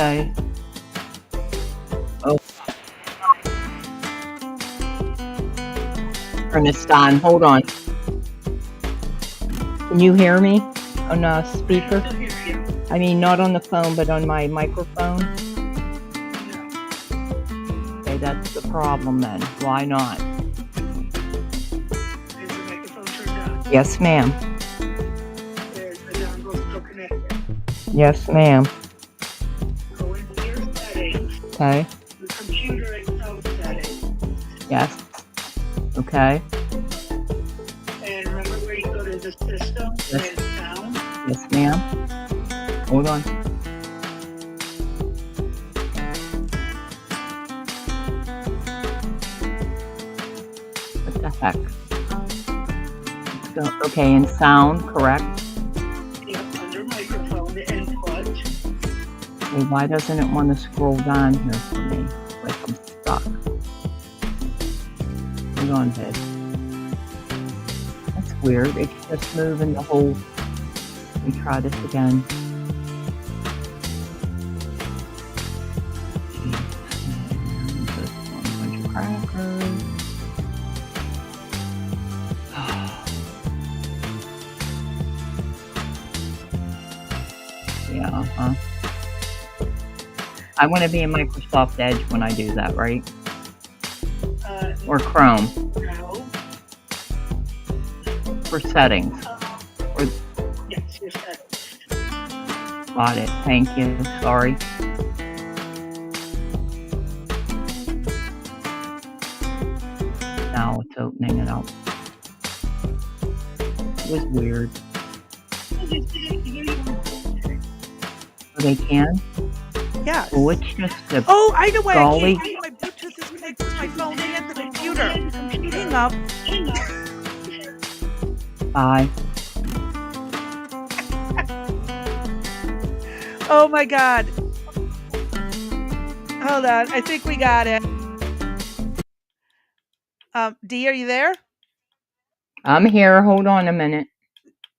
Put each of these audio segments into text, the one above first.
Okay. Oh, turn this on. Hold on. Can you hear me on a speaker? I mean, not on the phone, but on my microphone. Okay, that's the problem then. Why not? Is the microphone turned on? Yes, ma'am. Is the dongle still connected? Yes, ma'am. Go into your settings, Okay. the computer itself settings, Yes. Okay. and remember where you go to the system Yes. and sound? Yes, ma'am. Hold on. What the heck? Let's go. Okay, and sound, correct? Yep, under microphone, the input. Okay, why doesn't it want to scroll down here for me? Like I'm stuck. Hold on, babe. That's weird. It's just moving the whole. Let me try this again. Just one bunch of crackers. Yeah, uh-huh. I want to be in Microsoft Edge when I do that, right? Or Chrome No. for settings. Or Yes, your settings. got it. Thank you. Sorry. Now it's opening it up. It was weird. Oh, they can? Yes. Oh, it's just a Oh, I know why I golly. can't use my Bluetooth is connected to my phone and the computer. Hang up. Bye. Oh my God. Hold on. I think we got it. Dee, are you there? I'm here. Hold on a minute.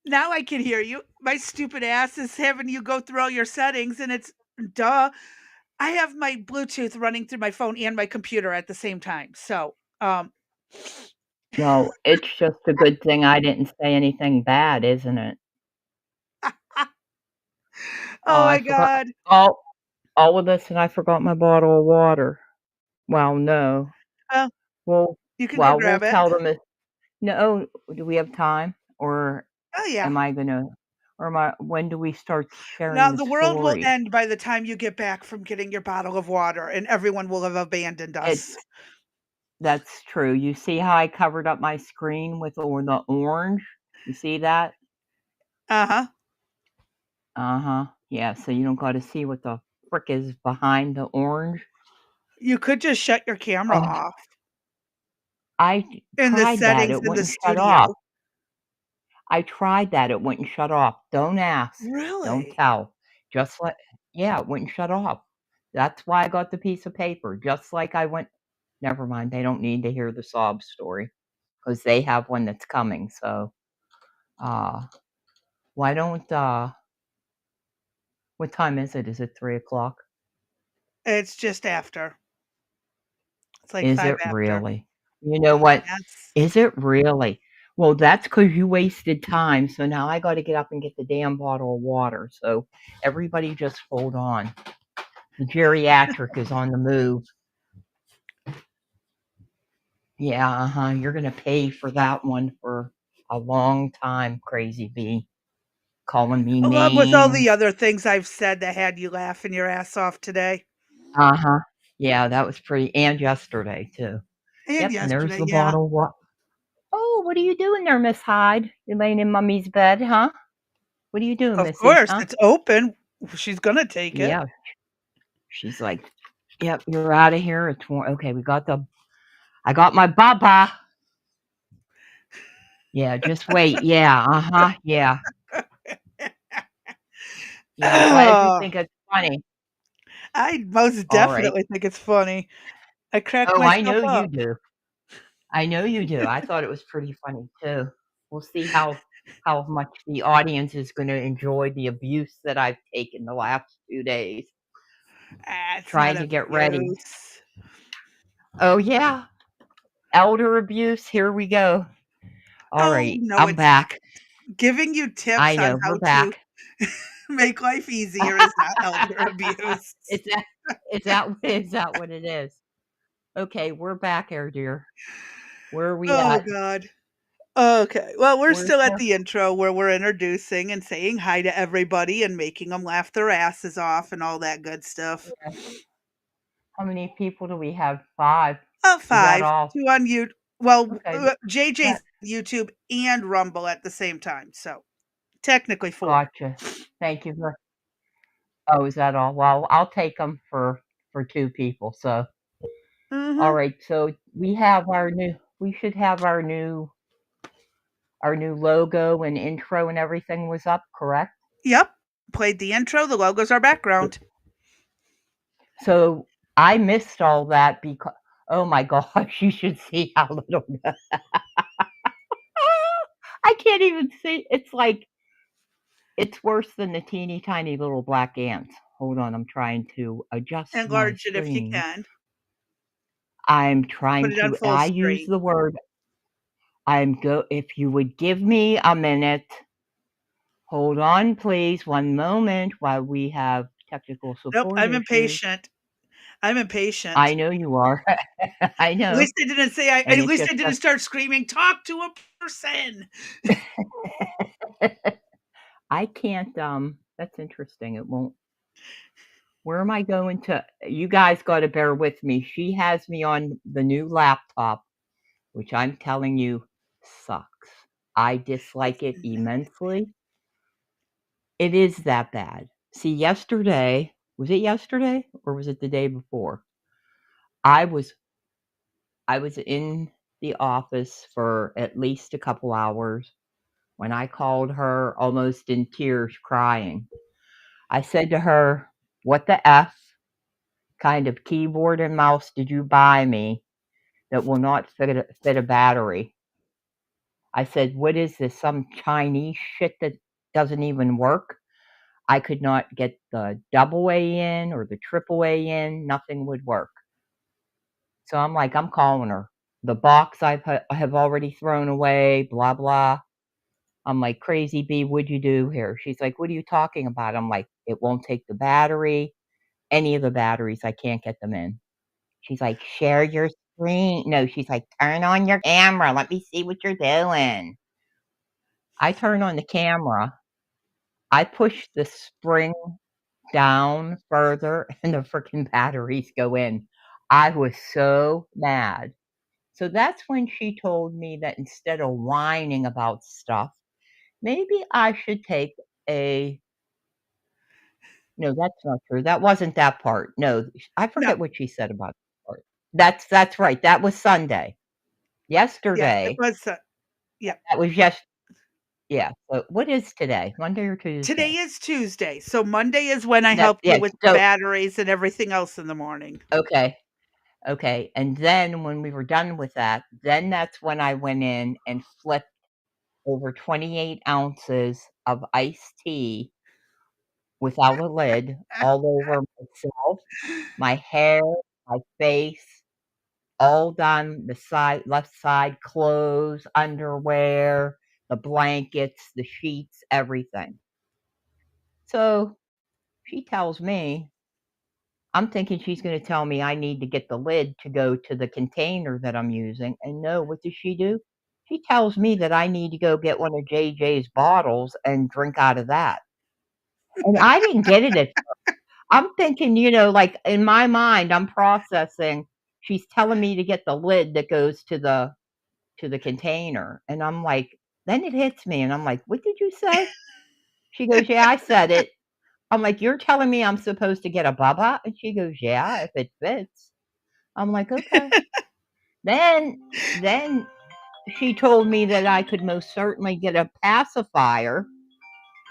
Now I can hear you. My stupid ass is having you go through all your settings and it's duh. I have my Bluetooth running through my phone and my computer at the same time. So, Well, it's just a good thing I didn't say anything bad, isn't it? oh I my forgot. God. All of this, and I forgot my bottle of water. Well, no. Well, you can go We'll grab it. tell them if. No, do we have time, or Oh yeah. am I gonna, or when do we start sharing Now the the world will story? end by the time you get back from getting your bottle of water, and everyone will have abandoned us. That's true. You see how I covered up my screen with the orange? You see that? Uh-huh. Uh-huh. Yeah, so you don't gotta see what the frick is behind the orange. You could just shut your camera Oh, off I in the tried that. settings It in the wouldn't shut off. studio. I tried that. It wouldn't shut off. Don't ask. Don't Really? tell. Yeah, it wouldn't shut off. That's why I got the piece of paper. Just like I went. Never mind. They don't need to hear the sob story because they have one that's coming. So, why don't, what time is it? Is it 3:00? It's just after. It's like Is 5 it after. really? You know what? Yes. Is it really? Well, that's because you wasted time, so now I gotta get up and get the damn bottle of water, so everybody just hold on. The geriatric is on the move. Yeah, uh-huh, you're gonna pay for that one for a long time, Crazy Bee. Calling me Along with all names. the other things I've said that had you laughing your ass off today. Uh-huh. Yeah, that was pretty and yesterday, too. And Yep, and there's yesterday, the yeah. bottle of water. Oh, what are you doing there, Miss Hyde? You're laying in Mummy's bed, huh? What are you doing, Of Missy, course, huh? it's open. She's gonna take it. Yeah. She's like, "Yep, you're out of here. It's okay. I got my baba." Yeah, just wait. Yeah, uh-huh. Yeah. Yeah, I'm glad you think it's funny. I most All right. definitely think it's funny. I crack Oh, I myself know you up. do. I know you do. I thought it was pretty funny too. We'll see how much the audience is going to enjoy the abuse that I've taken the last 2 days. It's trying not to get ready. abuse. Oh, yeah. Elder abuse. Here we go. All Oh, right. no, I'm it's not. back. Giving you tips I on know. We're how to back. make life easier is not elder abuse. Is that what it is? Okay, we're back, Air Dear. Where are we Oh, at? God. Okay. Well, we're Where's still at our the intro where we're introducing and saying hi to everybody and making them laugh their asses off and all that good stuff. how many people do we have? 5. Oh, Is that 5. all? 2 on you. Well, Okay. JJ's YouTube and Rumble at the same time. So technically 4. Gotcha. Thank you for Oh, is that all? Well, I'll take them for 2 people. So, all right. So we should have our new logo and intro and everything was up, correct? Yep. Played the intro. The logo's our background. So I missed all that because, oh my gosh, you should see how little. I can't even see. It's like, it's worse than the teeny tiny little black ants. Hold on, I'm trying to adjust my Enlarge it if you screen. can. I'm Put trying it on to, full I use screen. the word, if you would give me a minute. Hold on, please, one moment while we have technical Nope, support I'm issues. impatient. I'm impatient. I know you are. I At know. least I didn't say And at least I didn't start screaming, "Talk to a person." I can't, that's interesting. It won't. Where am I going to? You guys got to bear with me. She has me on the new laptop, which I'm telling you sucks. I dislike it immensely. It is that bad. See, yesterday, was it yesterday or was it the day before? I was in the office for at least a couple hours when I called her almost in tears, crying. I said to her, "What the F kind of keyboard and mouse did you buy me that will not fit a battery?" I said, "What is this, some Chinese shit that doesn't even work?" I could not get the double A in or the triple A in. Nothing would work. So I'm like, I'm calling her. The box I have already thrown away, blah, blah. I'm like, "Crazy B, what'd you do here?" She's like, "What are you talking about?" I'm like, "It won't take the battery. Any of the batteries, I can't get them in." She's like, "Share your screen." No, she's like, "Turn on your camera. Let me see what you're doing." I turn on the camera. I push the spring down further and the freaking batteries go in. I was so mad. So that's when she told me that instead of whining about stuff, maybe I should take a no, that's not true. That wasn't that part. No, I No. forget what she said about that part. That's right. That was Sunday. Yeah, it Yesterday, was, yeah. that was yeah. So what is today? Monday or Tuesday? Today is Tuesday, so Monday is when I No, helped you yeah, with the so batteries and everything else in the morning. okay. Okay, and then when we were done with that, then that's when I went in and flipped over 28 ounces of iced tea without a lid all over myself, my hair, my face, all down the side, left side, clothes, underwear, the blankets, the sheets, everything. So she tells me, I'm thinking she's going to tell me I need to get the lid to go to the container that I'm using. And no, what does she do? She tells me that I need to go get one of JJ's bottles and drink out of that. And I didn't get it at first. I'm thinking, like in my mind, I'm processing. She's telling me to get the lid that goes to the container. And I'm like, then it hits me and I'm like, "What did you say?" She goes, "Yeah, I said it." I'm like, "You're telling me I'm supposed to get a bubba?" And she goes, "Yeah, if it fits." I'm like, "Okay." Then she told me that I could most certainly get a pacifier,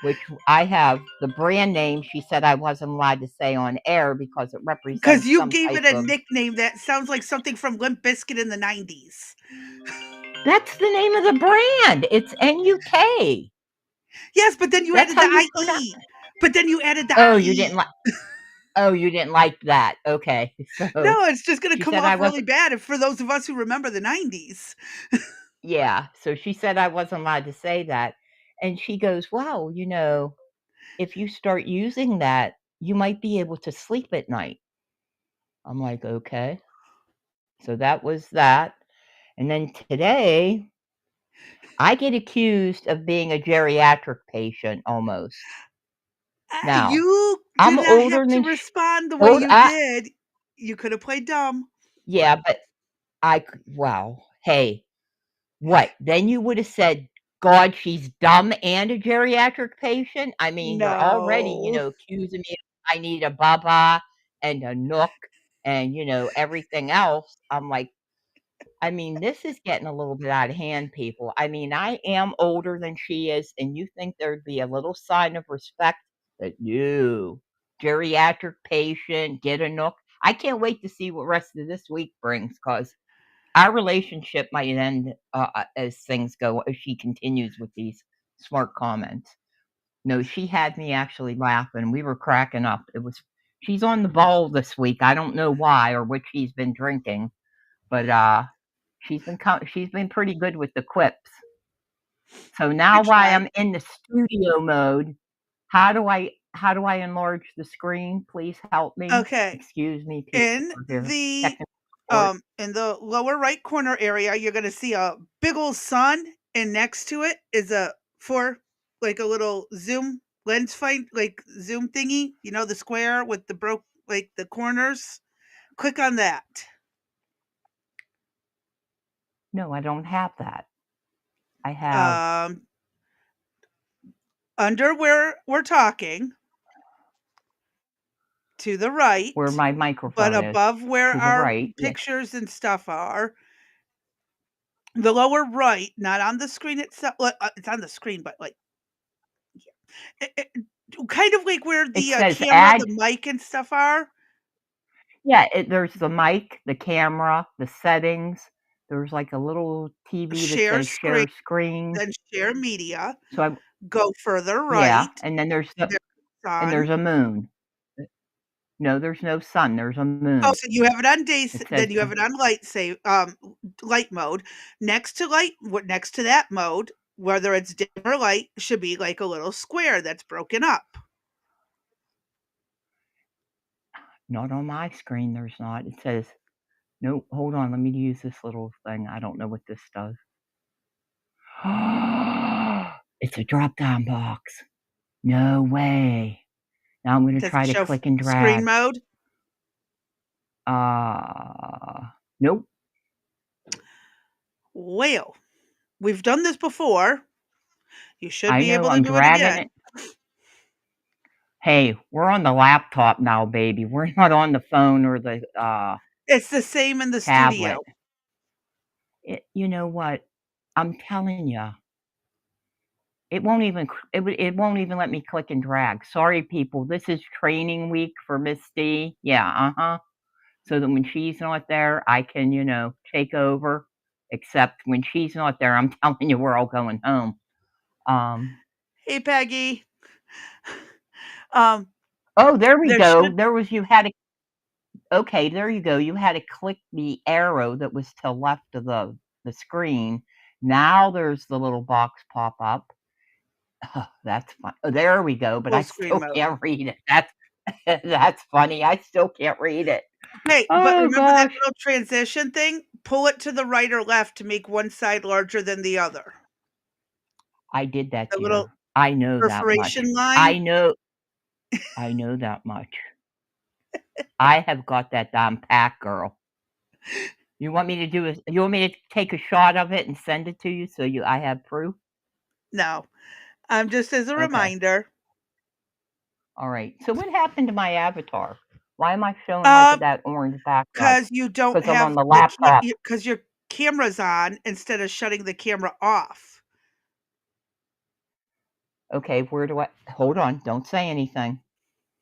which I have the brand name she said I wasn't allowed to say on air because it Because represents you some gave type it a of nickname that sounds like something from Limp Bizkit in the '90s. That's the name of the brand. It's NUK. Yes, but then you That's added how the you pronounce IE. But then you added the Oh, IE. you didn't like Oh, you didn't like that. Okay. So No, it's just gonna she come said I off really wasn't bad if for those of us who remember the '90s. yeah. So she said I wasn't allowed to say that. And she goes, "Well, if you start using that, you might be able to sleep at night." I'm like, "Okay." So that was that. And then today, I get accused of being a geriatric patient almost. Now, You I'm did not have older to than respond the way old you I did. You could have played dumb. yeah, but wow. Hey, what? Then you would have said, "God, she's dumb and a geriatric patient?" I mean, you're already, No. accusing me I need a baba and a nook and, everything else. I'm like, I mean, this is getting a little bit out of hand, people. I mean, I am older than she is, and you think there'd be a little sign of respect, but no. Geriatric patient, get a nook. I can't wait to see what rest of this week brings because our relationship might end as things go, if she continues with these smart comments. No, she had me actually laughing. We were cracking up. She's on the ball this week. I don't know why or what she's been drinking, but she's been pretty good with the quips. So now Good while try. I'm in the studio mode, how do I enlarge the screen? Please help me. Okay. Excuse me, people In for here. the Technical support. in the lower right corner area, you're gonna see a big old sun, and next to it is a little zoom lens find like zoom thingy. You know the square with the corners. Click on that. No, I don't have that. I have Um, under where we're talking, to the right, where my but microphone is. above where To the our right, yes. pictures and stuff are, the lower right, not on the screen itself. It's on the screen, but it, kind of like where It the says camera, add the mic, and stuff are. yeah, there's the mic, the camera, the settings. There's like a little TV that Share says screen, share screen. then share media. So I Go further yeah, right. and then There's sun. there's a moon. No, there's no sun, there's a Oh, moon. so you have it on It says then you have it on light mode. Next to next to that mode, whether it's dim or light, should be like a little square that's broken up. not on my screen, there's not. It says nope, hold on, let me use this little thing. I don't know what this does. It's a drop down box. No way. Now I'm gonna Does it try to show click and screen drag. mode? Nope. Well, we've done this before. You should I be know, able to I'm do it dragging again. it. Hey, we're on the laptop now, baby. We're not on the phone or the It's the same in the studio. tablet. You know what? I'm telling you, it won't even let me click and drag. Sorry, people. This is training week for Miss D. Yeah, so that when she's not there, I can, take over. Except when she's not there, I'm telling you, we're all going home. Hey, Peggy. Um, Oh, there we there go. should Okay, there you go. You had to click the arrow that was to left of the screen. Now there's the little box pop up. Oh, that's fun. Oh, there we go, but full I screen still mode. can't read it. That's funny. I still can't read it. Hey, but Oh remember that gosh. little transition thing? Pull it to the right or left to make one side larger than the other. I did that, The little dear. I know that much. perforation line. I know that much. I have got that down pat, girl. You want me to take a shot of it and send it to you so I have proof? No, just as a Okay. reminder. All right. So what happened to my avatar? Why am I showing like that orange backdrop? Because you don't Because I'm on have the laptop. because your camera's on instead of shutting the camera off. Okay, hold on, don't say anything.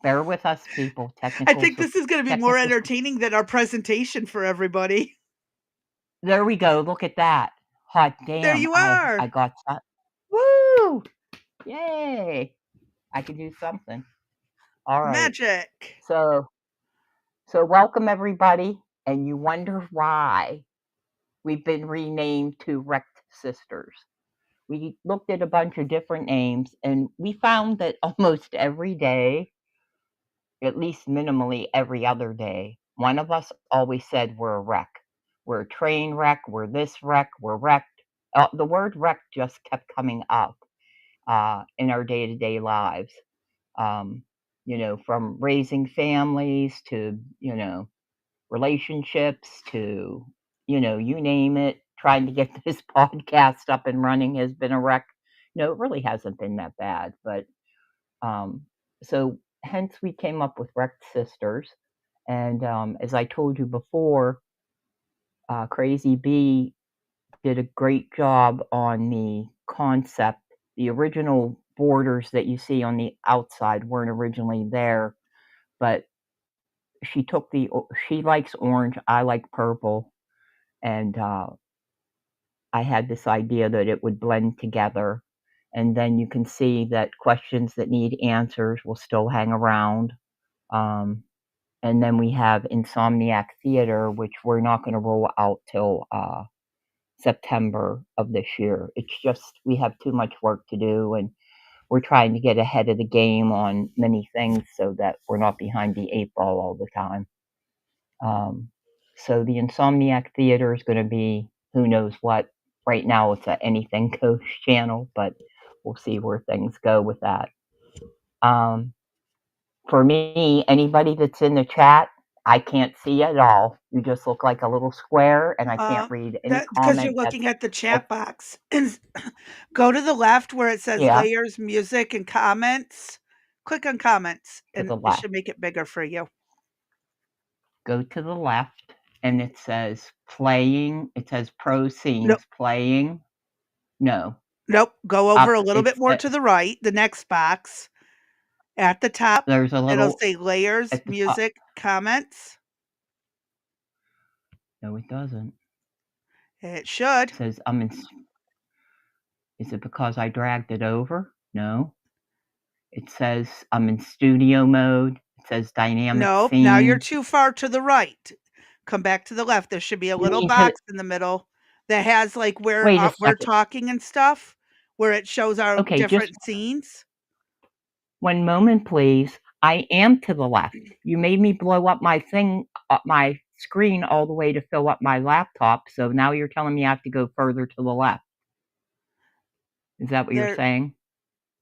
Bear with us, people. I think this is gonna be more entertaining than our presentation for everybody. There we go. Look at that. Hot damn. There you I are. got that. Woo! Yay! I can do something. All right. Magic. So welcome everybody, and you wonder why we've been renamed to Wrecked Sisters. We looked at a bunch of different names, and we found that almost every day, at least minimally every other day, one of us always said we're a wreck. We're a train wreck, we're this wreck, we're wrecked. The word wreck just kept coming up in our day to day lives. Um, from raising families to, relationships to, you name it, trying to get this podcast up and running has been a wreck. No, it really hasn't been that bad. But so hence we came up with Wrecked Sisters. And as I told you before, Crazy Bee did a great job on the concept. The original borders that you see on the outside weren't originally there, but she likes orange, I like purple, and I had this idea that it would blend together. And then you can see that questions that need answers will still hang around. And then we have Insomniac Theater, which we're not going to roll out till September of this year. It's just we have too much work to do, and we're trying to get ahead of the game on many things so that we're not behind the 8 ball all the time. So the Insomniac Theater is going to be who knows what. Right now it's a Anything Goes channel, but we'll see where things go with that. For me, anybody that's in the chat, I can't see at all. You just look like a little square, and I can't read any That's because you're comment. looking at the chat box. And go to the left where it says Yeah, layers, music, and comments. Click on comments, to and the it left. should make it bigger for you. Go to the left, and it says playing. It says pro scenes Nope. playing. No. Nope. Go over a little It's bit more to the right, the next box. At the top, there's a it'll little say layers, at the top. music, comments. No, it doesn't. It should. It says I'm in. Is it because I dragged it over? No. It says I'm in studio mode. It says dynamic Nope. scene. Now you're too far to the right. Come back to the left. There should be a You little need box in the middle that has like where Wait a we're second. talking and stuff, where it shows our Okay, just different scenes. one moment, please. I am to the left. You made me blow up my my screen all the way to fill up my laptop. So now you're telling me I have to go further to the left. Is that what you're saying?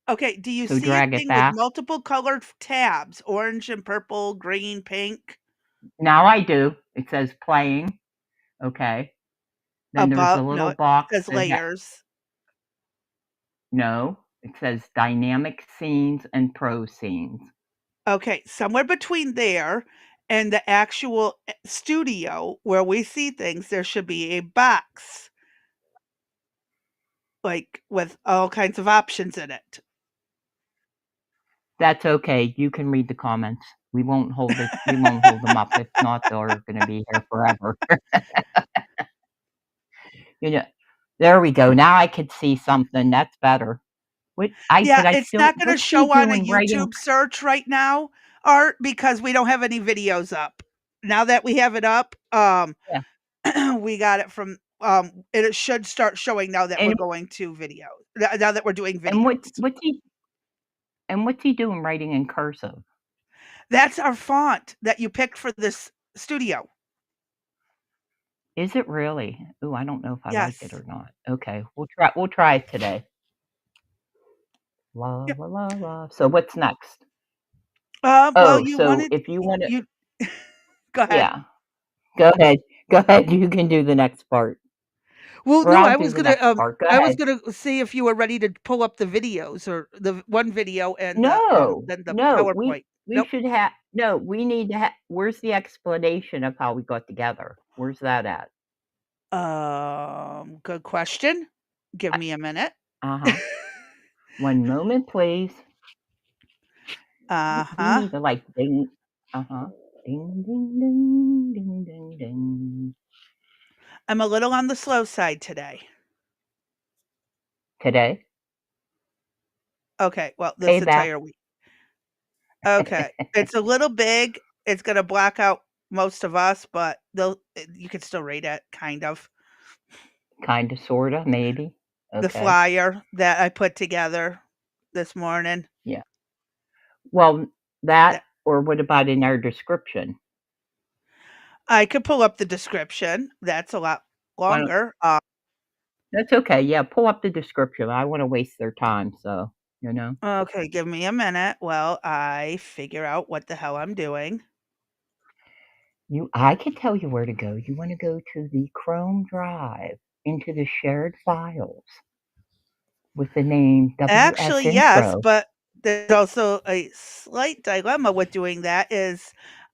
Okay, do you So see a drag it thing with back. multiple colored tabs, orange and purple, green, pink? Now I do. It says playing. Okay. Then there's a Above, no, little it box says that layers. no, it says dynamic scenes and pro scenes. Okay, somewhere between there and the actual studio where we see things, there should be a box, like with all kinds of options in it. That's okay. You can read the comments. We won't hold it. We won't hold them up. If not, they're going to be here forever. There we go. Now I could see something. That's better. It's not going to show on a writing? YouTube search right now, Art, because we don't have any videos up. Now that we have it up, we got it from it should start showing now that we're going to video. Now that we're doing videos. And what's he doing writing in cursive? That's our font that you picked for this studio. Is it really? Ooh, I don't know if I like it Yes. or not. Okay, we'll try it today. La la la la. So what's next? Well, you so wanted if you want to, go ahead. yeah, go ahead. Go ahead. You can do the next part. Well, Or no, I'll I do was the gonna next part. Go I was ahead. gonna see if you were ready to pull up the videos or the one video and No, then the no, PowerPoint. we should have no. We need to have. Where's the explanation of how we got together? Where's that at? Good question. Give me a minute. One moment, please. We need to like ding. Ding ding ding ding ding ding. I'm a little on the slow side today. Today? Okay, well, this entire week. Okay. It's a little big. It's gonna block out most of us, but you can still read it, kind of. Kinda, sorta, maybe. The Okay. flyer that I put together this morning. Yeah. Well, that That or what about in our description? I could pull up the description. That's a lot Why don't longer. That's okay, yeah, pull up the description. I wanna waste their time, so, you know? Okay, give me a minute while I figure out what the hell I'm doing. I can tell you where to go. You wanna go to the Chrome Drive, into the shared files with the name WS Actually, yes, Intro. but there's also a slight dilemma with doing that is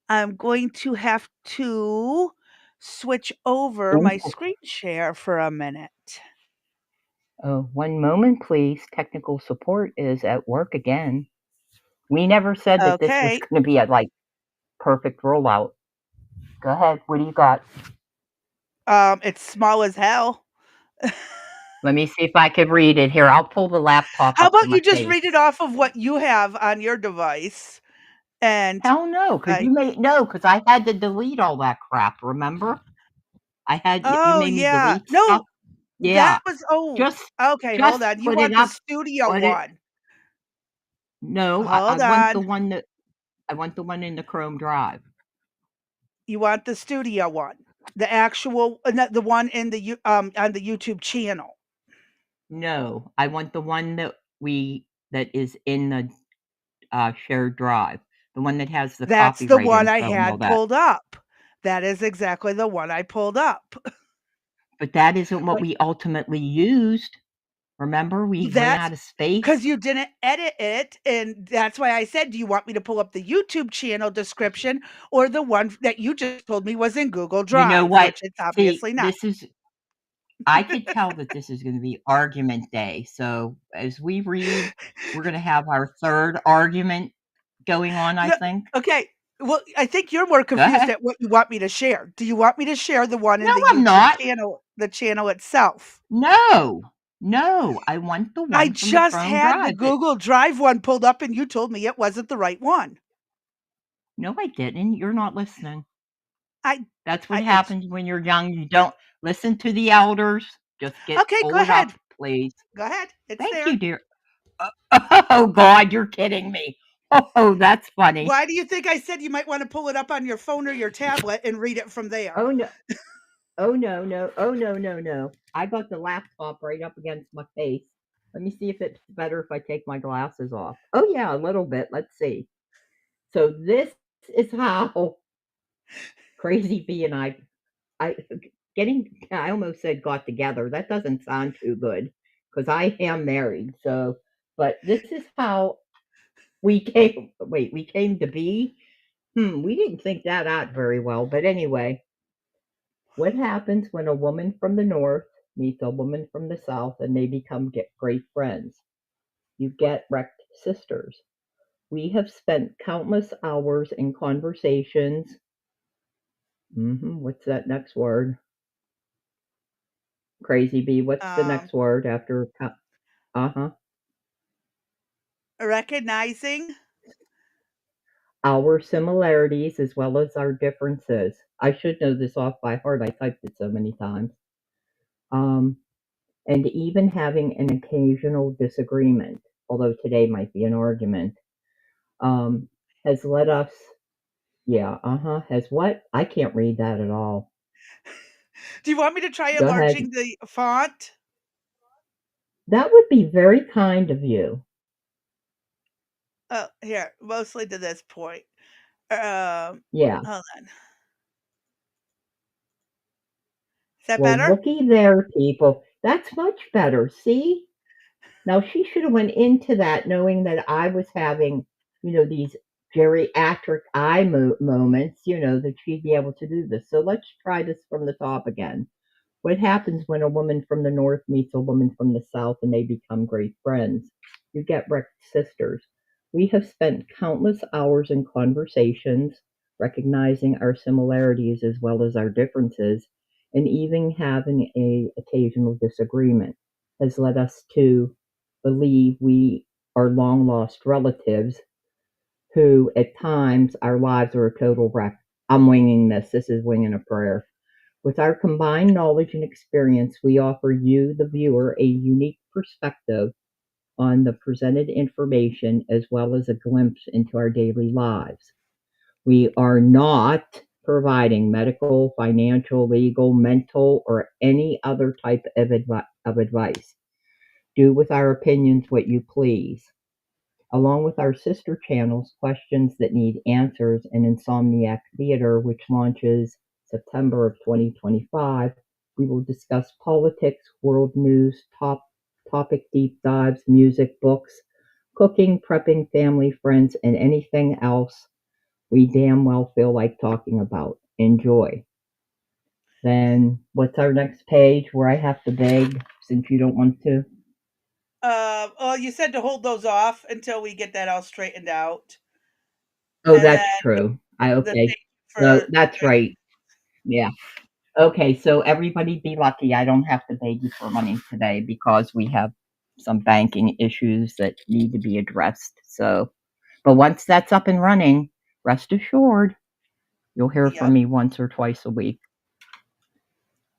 I'm going to have to switch over my Ooh. screen share for a minute. Oh, one moment, please. Technical support is at work again. We never said that this was Okay. gonna be a, like, perfect rollout. Go ahead, what do you got? It's small as hell. Let me see if I can read it here. I'll pull the laptop How up to about my you just face. read it off of what you have on your device? And Hell no, because I you made no, because I had to delete all that crap, remember? I had you Oh, made me yeah. delete stuff. No, Yeah. that was oh, Just okay, hold just on. You put it want the up. studio Put it one. No, I Hold want the on. one that I want the one in the Chrome Drive. You want the studio one. The actual the one in the on the YouTube channel. No, I want the one that is in the, shared drive, the one that has the That's the copyright one I info and all had that. pulled up. That is exactly the one I pulled up. But that isn't what But we ultimately used. Remember, we ran that's out of space. because you didn't edit it, and that's why I said, "Do you want me to pull up the YouTube channel description or the one that you just told me was in Google You know Drive?" what? Which it's See, obviously not. this is I could tell that this is gonna be argument day, so as we read, we're gonna have our 3rd argument going on, I No, think. okay. Well, I think you're more Go confused ahead. at what you want me to share. Do you want me to share the one in No, the I'm YouTube not. channel, the channel itself? No. No, I want the I one from the just Chrome had the Drive that Google Drive one pulled up and you told me it wasn't the right one. No, I didn't. You're not listening. I That's what I it's happens when you're young. You don't listen to the elders. Just okay, pull go it up, ahead. please. Go ahead. It's Thank you, there. dear. Oh god, you're kidding me. Oh, that's funny. Why do you think I said you might wanna pull it up on your phone or your tablet and read it from there? Oh, no. Oh, no, no. Oh, no, no, no. I got the laptop right up against my face. Let me see if it's better if I take my glasses off. Oh, yeah, a little bit. Let's see. So this is how Crazy Bee and I I almost said got together. That doesn't sound too good because I am married. So, but this is how we came to be. We didn't think that out very well. But anyway, what happens when a woman from the north meets a woman from the south and they become great friends? You get wrecked sisters. We have spent countless hours in conversations. What's that next word? Crazy Bee. What's the Um, next word after? Uh-huh. recognizing Our similarities as well as our differences. I should know this off by heart. I typed it so many times. Um, and even having an occasional disagreement, although today might be an argument, um, has led what? us, yeah, has what? I can't read that at all. Do you want me to try Go ahead. enlarging the font? That would be very kind of you. Oh, here, mostly to this point. Um, Yeah. hold on. Is that Well, better? looky there, people. That's much better. See? Now she should have went into that knowing that I was having, these geriatric eye moments, that she'd be able to do this. So let's try this from the top again. What happens when a woman from the north meets a woman from the south and they become great friends? You get wrecked sisters. We have spent countless hours in conversations, recognizing our similarities as well as our differences, and even having a occasional disagreement has led us to believe we are long lost relatives who at times our lives are a total wreck. I'm winging this. This is winging a prayer. With our combined knowledge and experience, we offer you, the viewer, a unique perspective on the presented information as well as a glimpse into our daily lives. We are not providing medical, financial, legal, mental, or any other type of advice. Do with our opinions what you please. Along with our sister channels, Questions That Need Answers and Insomniac Theater, which launches September of 2025, we will discuss politics, world news, topic deep dives, music, books, cooking, prepping, family, friends, and anything else we damn well feel like talking about. Enjoy. Then what's our next page where I have to beg since you don't want to? Well, you said to hold those off until we get that all straightened out. Oh, And that's then true. the Okay. thank you No, for that's right. Yeah. Okay, so everybody be lucky. I don't have to beg you for money today because we have some banking issues that need to be addressed. So, but once that's up and running, rest assured, you'll hear Yep. from me once or twice a week.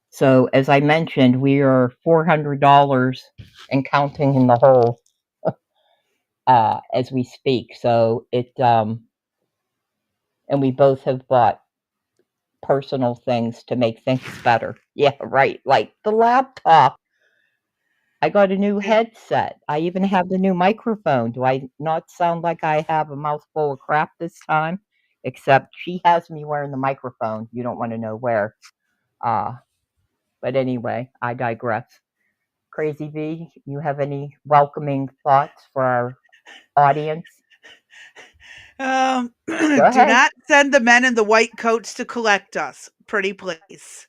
So, as I mentioned, we are $400 and counting in the hole as we speak. So and we both have bought personal things to make things better. Yeah, right. Like the laptop. I got a new headset. I even have the new microphone. Do I not sound like I have a mouthful of crap this time? Except she has me wearing the microphone. You don't want to know where. But anyway, I digress. Crazy V, you have any welcoming thoughts for our audience? Do ahead. not send the men in the white coats to collect us. Pretty please.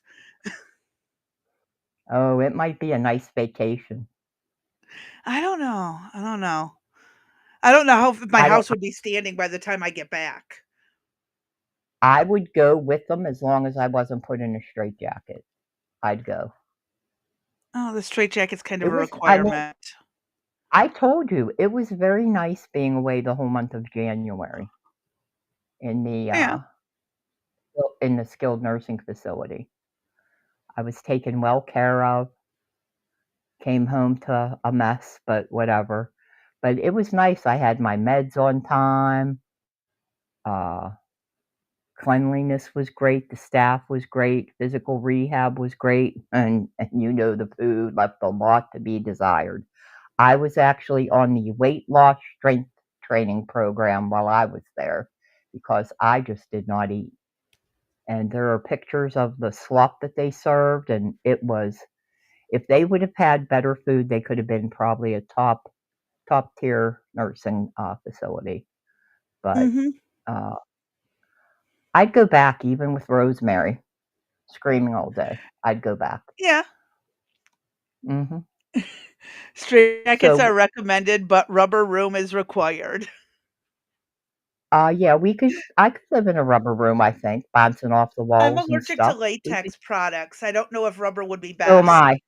Oh, it might be a nice vacation. I don't know. I don't know how my I don't. house would be standing by the time I get back. I would go with them as long as I wasn't put in a straitjacket. I'd go. Oh, the straitjacket's kind of It a was. I mean, requirement. I told you it was very nice being away the whole month of January in Yeah. the skilled nursing facility. I was taken well care of. Came home to a mess, but whatever. But it was nice. I had my meds on time. Cleanliness was great. The staff was great. Physical rehab was great. And the food left a lot to be desired. I was actually on the weight loss strength training program while I was there because I just did not eat. And there are pictures of the slop that they served, and it was, if they would have had better food, they could have been probably a top tier nursing facility. But uh, I'd go back even with Rosemary screaming all day. I'd go back. Yeah. Mm-hmm. Straitjackets So, are recommended, but rubber room is required. yeah, I could live in a rubber room, I think, bouncing off the I'm walls and allergic to stuff. latex products. I don't know if rubber would be So am best. I.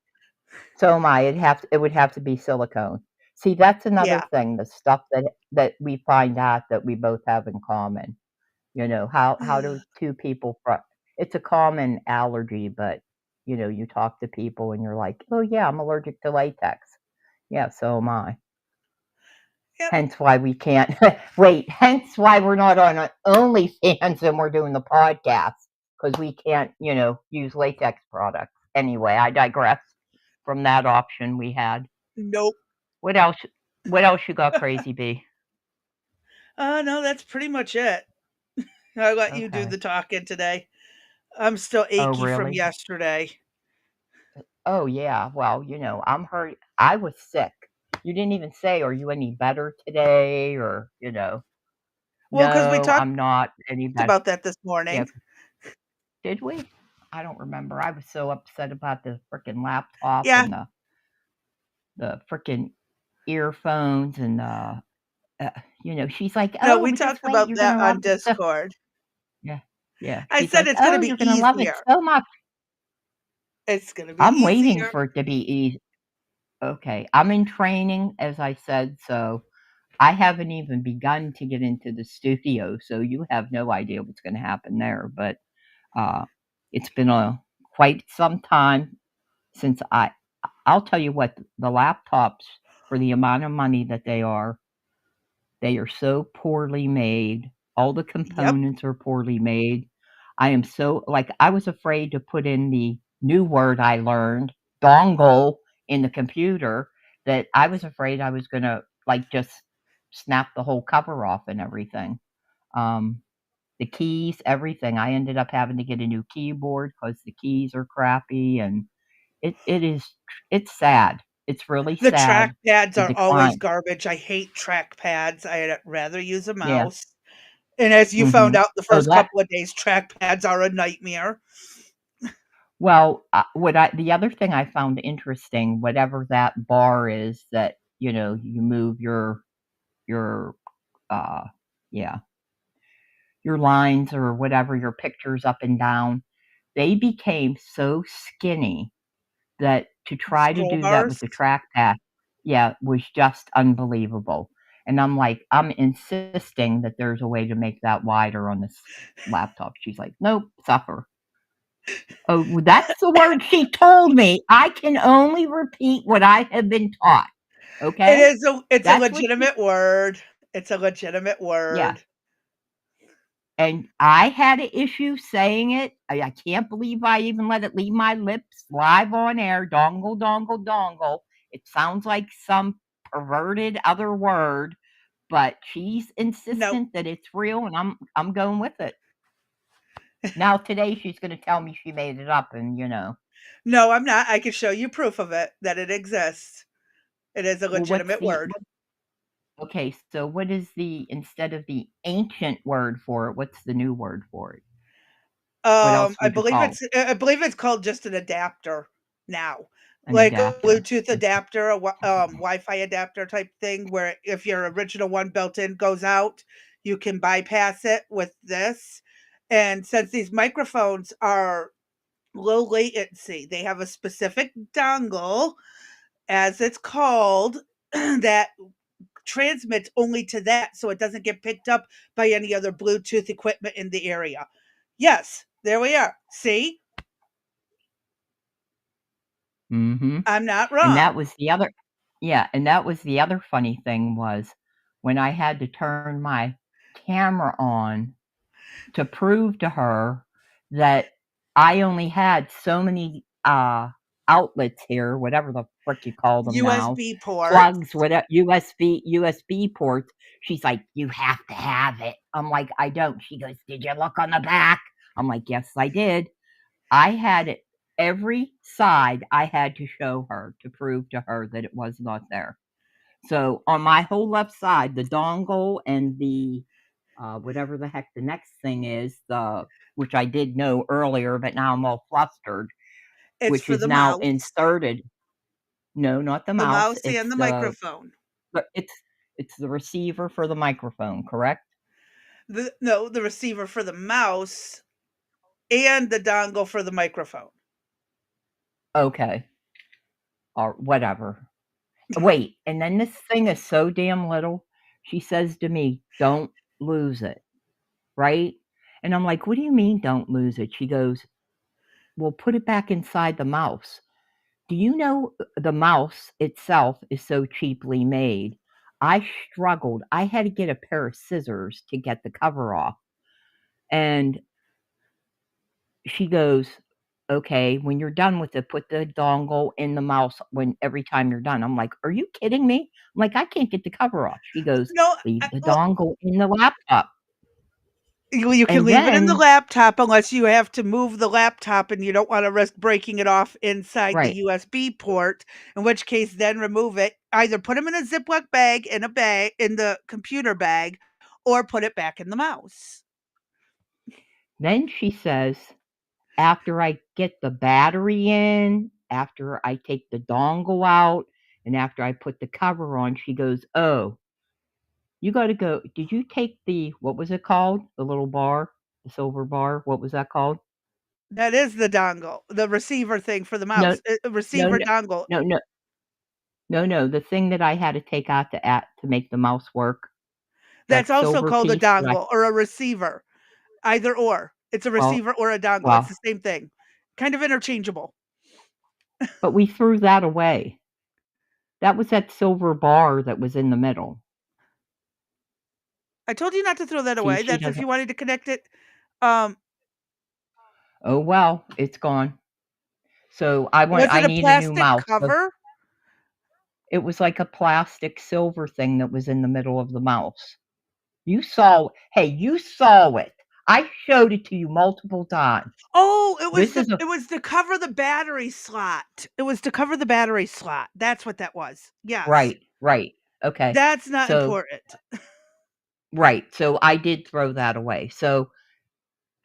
So am I. It would have to be silicone. See, that's another Yeah. thing, the stuff that we find out that we both have in common. How do two people it's a common allergy, but you talk to people and you're like, "Oh yeah, I'm allergic to latex." Yeah, so am I. Yep. Hence why we can't wait. Hence why we're not on OnlyFans and we're doing the podcast because we can't, use latex products. Anyway, I digress from that option we had. Nope. What else? What else you got, Crazy B? No, that's pretty much it. I let you do Okay. the talking today. I'm still Oh, achy from really? yesterday. Oh, yeah. Well, I'm hurt. I was sick. You didn't even say, "Are you any better today?" Or, Well, because we "No, talked I'm not any better." about that this Yeah. morning. Did we? I don't remember. I was so upset about the frickin' laptop Yeah. and the frickin' earphones and she's like, No, "Oh, we but just talked wait, about you're that gonna love on it so." Discord. Yeah. Yeah. I She's said like, it's gonna "Oh, be you're gonna love it easier. so much." It's gonna be I'm waiting easier. for it to be easy. Okay. I'm in training, as I said, so I haven't even begun to get into the studio, so you have no idea what's gonna happen there, but, uh, it's been a quite some time since I'll tell you what, the laptops, for the amount of money that they are so poorly made. All the Yep. components are poorly made. I am so like, I was afraid to put in the new word I learned, dongle, in the computer, that I was afraid I was gonna, like, just snap the whole cover off and everything. Um, the keys, everything. I ended up having to get a new keyboard because the keys are crappy, and it is it's sad. It's really The sad, trackpads the are always decline. garbage. I hate trackpads. I'd rather use a Yeah, mouse. And as you found mhm. out the Oh, first that couple of days, trackpads are a nightmare. well, what I the other thing I found interesting, whatever that bar is that, you move your, uh yeah, your lines or whatever, your pictures up and down, they became so skinny that to try to Scroll do that bars. with the trackpad, yeah, was just unbelievable, and I'm like, "I'm insisting that there's a way to make that wider on this laptop." She's like, "Nope, suffer." Oh, well, that's the word she told me. I can only repeat what I have been taught, okay? It's a That's what she legitimate word. It's a legitimate yeah, word. and I had an issue saying it. I can't believe I even let it leave my lips live on air, dongle, dongle, dongle. It sounds like some perverted other word, but she's No, insistent that it's real, and I'm going with it. Now today, she's gonna tell me she made it up and, no, I'm not. I can show you proof of it, that it exists. It is a well, legitimate word. okay, so what is the instead of the ancient word for it, what's the new word for it? What else I would you believe call it? I believe it's called just an adapter now, An like a adapter. Bluetooth adapter, Wi-Fi adapter type thing, where if your original one built in goes out, you can bypass it with this. And since these microphones are low latency, they have a specific dongle, as it's called, that transmits only to that so it doesn't get picked up by any other Bluetooth equipment in the area. Yes, there we are. See? Mhm. I'm not And wrong. that was the other yeah, and that was the other funny thing was when I had to turn my camera on to prove to her that I only had so many, outlets here, whatever the frick you call them now, USB port. plugs, USB ports. She's like, "You have to have it." I'm like, "I don't." She goes, "Did you look on the back?" I'm like, "Yes, I did." I had it every side I had to show her to prove to her that it was not there. So, on my whole left side, the dongle and the whatever the heck the next thing is, the which I did know earlier, but now I'm all flustered, It's which for is the now mouse. inserted. No, not the The mouse. mouse and the microphone. It's it's the receiver for the microphone, correct? The receiver for the mouse and the dongle for the microphone. Okay, or whatever. Wait, and then this thing is so damn little. She says to me, "Don't lose it," right? And I'm like, "What do you mean, don't lose it?" She goes, "Well, put it back inside the mouse." Do you know the mouse itself is so cheaply made? I struggled. I had to get a pair of scissors to get the cover off. And she goes, "Okay, when you're done with it, put the dongle in the mouse when every time you're done." I'm like, "Are you kidding me?" I'm like, "I can't get the cover off." She goes, No, "Leave the well, dongle in the laptop." you can And leave it in the then laptop unless you have to move the laptop and you don't want to risk breaking it off inside the right. USB port, in which case then remove it. Either put them in a Ziploc bag in the computer bag or put it back in the mouse. Then she says, after I get the battery in, after I take the dongle out, and after I put the cover on, she goes, "Oh, you gotta go did you take the" what was it called? The little bar? The silver bar? What was that called? That is the dongle, the receiver thing for the No, mouse, no, receiver no, dongle. no, no. No, the thing that I had to take out to make the mouse work, That's that also silver called a piece that I dongle or a receiver. Either or. It's a well receiver or a dongle. It's well, the same thing. Kind of interchangeable. but we threw that away. That was that silver bar that was in the middle. I told you not to throw that See, away. she That's if doesn't you wanted to connect it. Um, oh, well, it's gone. So I was it a need a new plastic mouse. So cover? it was like a plastic silver thing that was in the middle of the mouse. You saw it. I showed it to you multiple times. Oh, This is it was to cover the battery slot. It was to cover the battery slot. That's what that was. Yes. right. Okay. That's not So important. right. So I did throw that away. So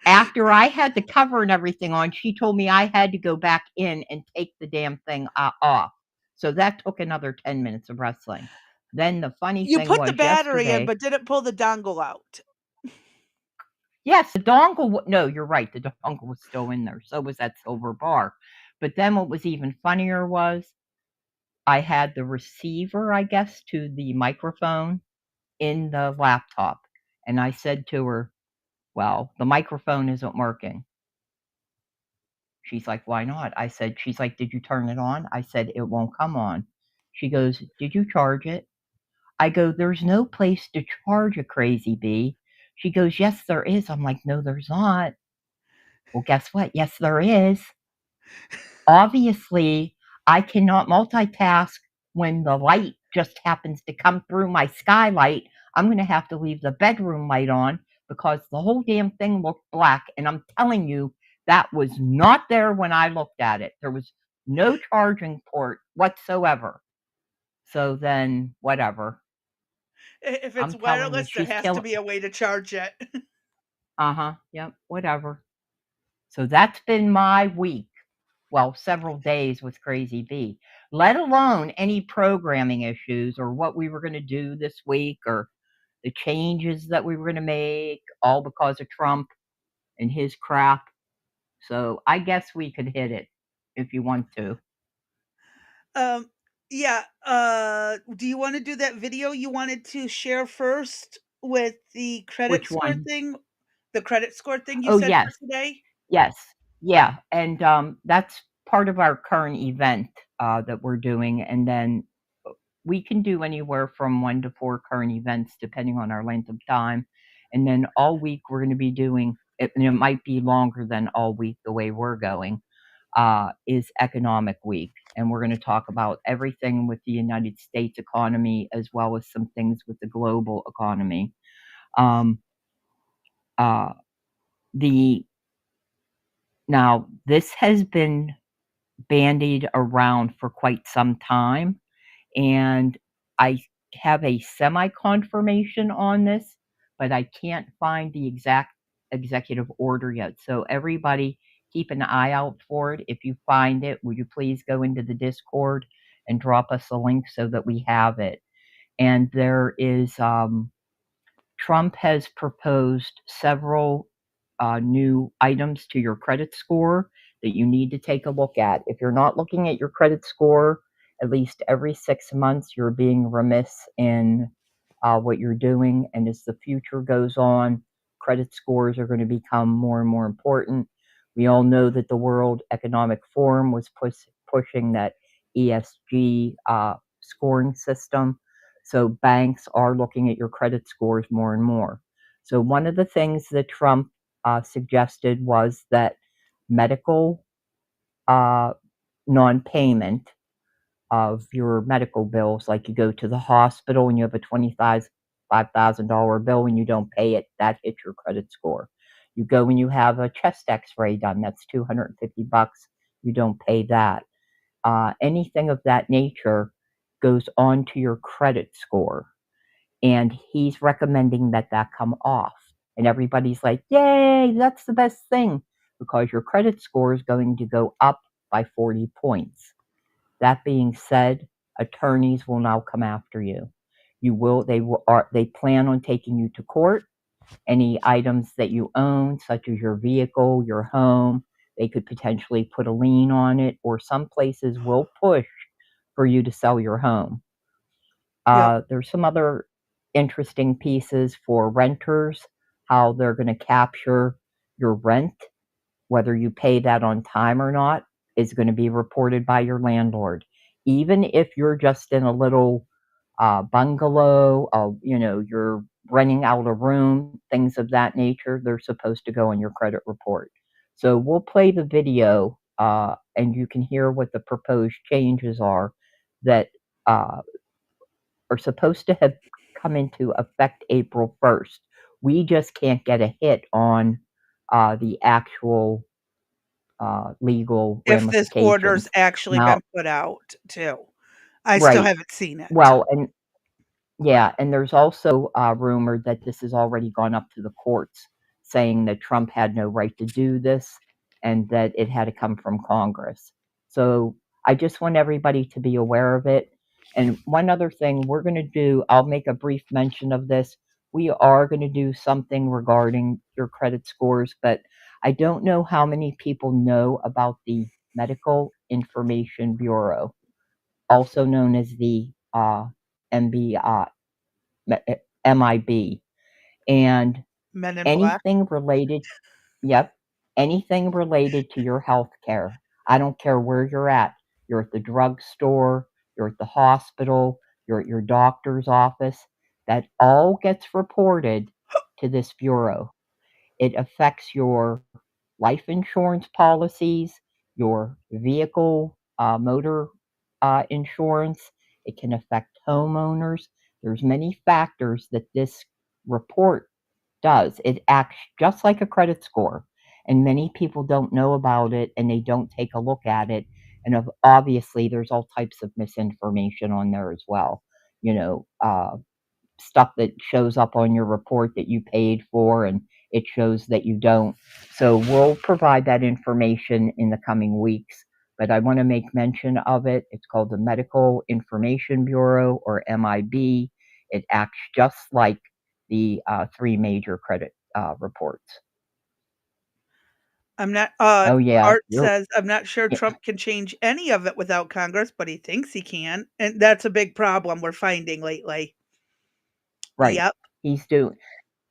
after I had the cover and everything on, she told me I had to go back in and take the damn thing off. So that took another 10 minutes of wrestling. Then the funny You thing put the was battery in, yesterday but didn't pull the dongle out. yes, the dongle no, you're right, the dongle was still in there, so was that silver bar. But then what was even funnier was I had the receiver, I guess, to the microphone in the laptop, and I said to her, "Well, the microphone isn't working." She's like, "Why not?" I said she's like, "Did you turn it on?" I said, "It won't come on." She goes, "Did you charge it?" I go, "There's no place to charge a Crazy Bee." She goes, "Yes, there is." I'm like, "No, there's not." Well, guess what? Yes, there is. Obviously, I cannot multitask when the light just happens to come through my skylight. I'm gonna have to leave the bedroom light on because the whole damn thing looked black, and I'm telling you, that was not there when I looked at it. There was no charging port whatsoever. So then whatever. If it's I'm telling you, wireless, there she's has to killing be a way to charge it. uh-huh, yep, whatever. So that's been my week. Well, several days with Crazy Bee, let alone any programming issues or what we were going to do this week or the changes that we were going to make, all because of Trump and his crap. So I guess we could hit it if you want to. Um, yeah. Do you want to do that video you wanted to share first with the credit Which score one? thing? The credit score thing you Oh, said yes. for today? Yes. Yeah. And that's part of our current event that we're doing. And then we can do anywhere from 1 to 4 current events depending on our length of time, and then all week we're going to be doing it, and it might be longer than all week the way we're going, is Economic Week, and we're going to talk about everything with the United States economy as well as some things with the global economy. Um, uh, the Now this has been bandied around for quite some time, and I have a semi-confirmation on this, but I can't find the exact executive order yet. So everybody keep an eye out for it. If you find it, would you please go into the Discord and drop us a link so that we have it? And there is Trump has proposed several new items to your credit score that you need to take a look at. If you're not looking at your credit score at least every 6 months, you're being remiss in what you're doing. And as the future goes on, credit scores are going to become more and more important. We all know that the World Economic Forum was pushing that ESG scoring system. So banks are looking at your credit scores more and more. So one of the things that Trump suggested was that medical non-payment of your medical bills, like you go to the hospital and you have a $25,000 bill and you don't pay it, that hits your credit score. You go and you have a chest X-ray done, that's $250. You don't pay that. Anything of that nature goes onto your credit score, and he's recommending that come off. And everybody's like, "Yay, that's the best thing," because your credit score is going to go up by 40 points. That being said, attorneys will now come after you. They plan on taking you to court. Any items that you own, such as your vehicle, your home, they could potentially put a lien on it, or some places will push for you to sell your home. Yep. There's some other interesting pieces for renters, how they're going to capture your rent, whether you pay that on time or not, is going to be reported by your landlord. Even if you're just in a little bungalow, you're renting out a room, things of that nature, they're supposed to go on your credit report. So we'll play the video and you can hear what the proposed changes are that are supposed to have come into effect April 1st. We just can't get a hit on the actual legal If this order's ramifications. actually Now, been put out too. I still right. haven't seen it. Well, and there's also rumored that this has already gone up to the courts, saying that Trump had no right to do this and that it had to come from Congress. So I just want everybody to be aware of it. And one other thing we're going to do, I'll make a brief mention of this. We are going to do something regarding your credit scores, but I don't know how many people know about the Medical Information Bureau, also known as the MBI. MIB, and Men in Black. anything related to your health care. I don't care where you're at. You're at the drugstore, you're at the hospital, you're at your doctor's office. That all gets reported to this bureau. It affects your life insurance policies, your vehicle, motor insurance. It can affect homeowners. There's many factors that this report does. It acts just like a credit score, and many people don't know about it and they don't take a look at it. And obviously, there's all types of misinformation on there as well. Stuff that shows up on your report that you paid for and it shows that you don't. So we'll provide that information in the coming weeks, but I want to make mention of it. It's called the Medical Information Bureau, or MIB. It acts just like the three major credit reports. I'm not Oh yeah, Art says, I'm not sure Trump can change any of it without Congress, but he thinks he can. And that's a big problem we're finding lately. right. Yep. He's doing,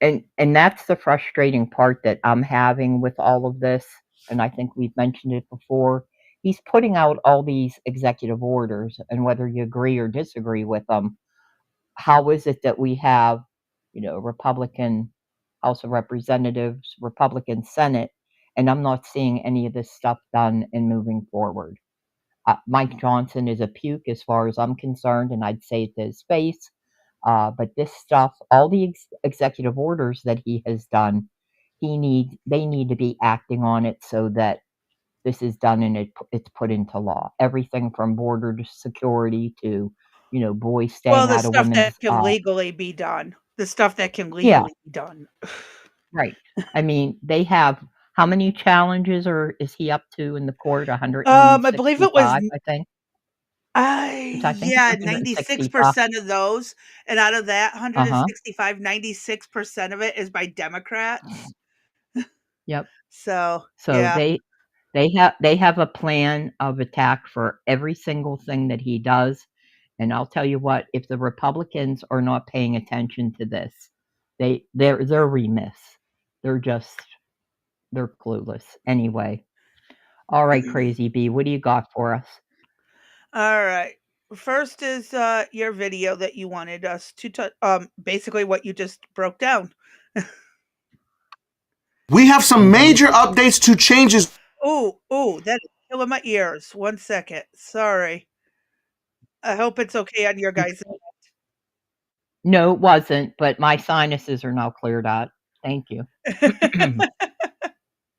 and that's the frustrating part that I'm having with all of this. And I think we've mentioned it before. He's putting out all these executive orders, and whether you agree or disagree with them, how is it that we have, Republican House of Representatives, Republican Senate, and I'm not seeing any of this stuff done and moving forward? Mike Johnson is a puke as far as I'm concerned, and I'd say it to his face. But this stuff, all the executive orders that he has done, they need to be acting on it so that this is done and it's put into law. Everything from border security to, boys staying Well, the out of stuff women's. that can legally be done. The stuff that can legally be done. Right. I mean, they have how many challenges is he up to in the court? 165, I believe it was. I think. I think Yeah, it's 96% of those, and out of that 165, 96% of it is by Democrats. Yep. So So yeah. they have a plan of attack for every single thing that he does. And I'll tell you what, if the Republicans are not paying attention to this, they're remiss. They're clueless. Anyway. All right, Crazy Bee, what do you got for us? All right. First is your video that you wanted us to basically what you just broke down. We have some major updates to changes. Oh, that is killing my ears. 1 second. Sorry. I hope it's okay on your guys' end. No, it wasn't, but my sinuses are now cleared out. Thank you.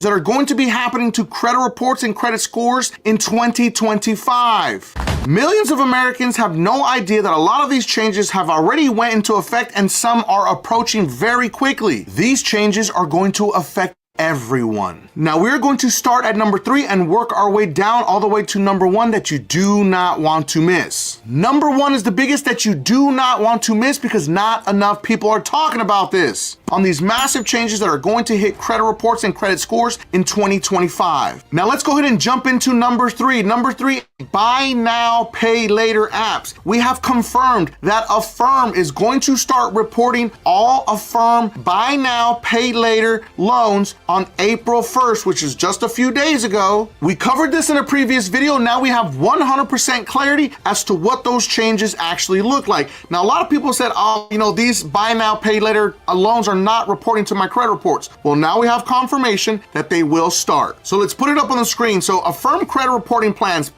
That are going to be happening to credit reports and credit scores in 2025. Millions of Americans have no idea that a lot of these changes have already went into effect and some are approaching very quickly. These changes are going to affect everyone. Now we're going to start at number 3 and work our way down all the way to number 1 that you do not want to miss. Number 1 is the biggest that you do not want to miss because not enough people are talking about this. On these massive changes that are going to hit credit reports and credit scores in 2025. Now let's go ahead and jump into number 3. Number 3, buy now, pay later apps. We have confirmed that Affirm is going to start reporting all Affirm buy now, pay later loans on April 1st, which is just a few days ago. We covered this in a previous video. Now we have 100% clarity as to what those changes actually look like. Now, a lot of people said, oh, these buy now, pay later loans are not reporting to my credit reports. Well, now we have confirmation that they will start. So let's put it up on the screen. So Affirm credit reporting plans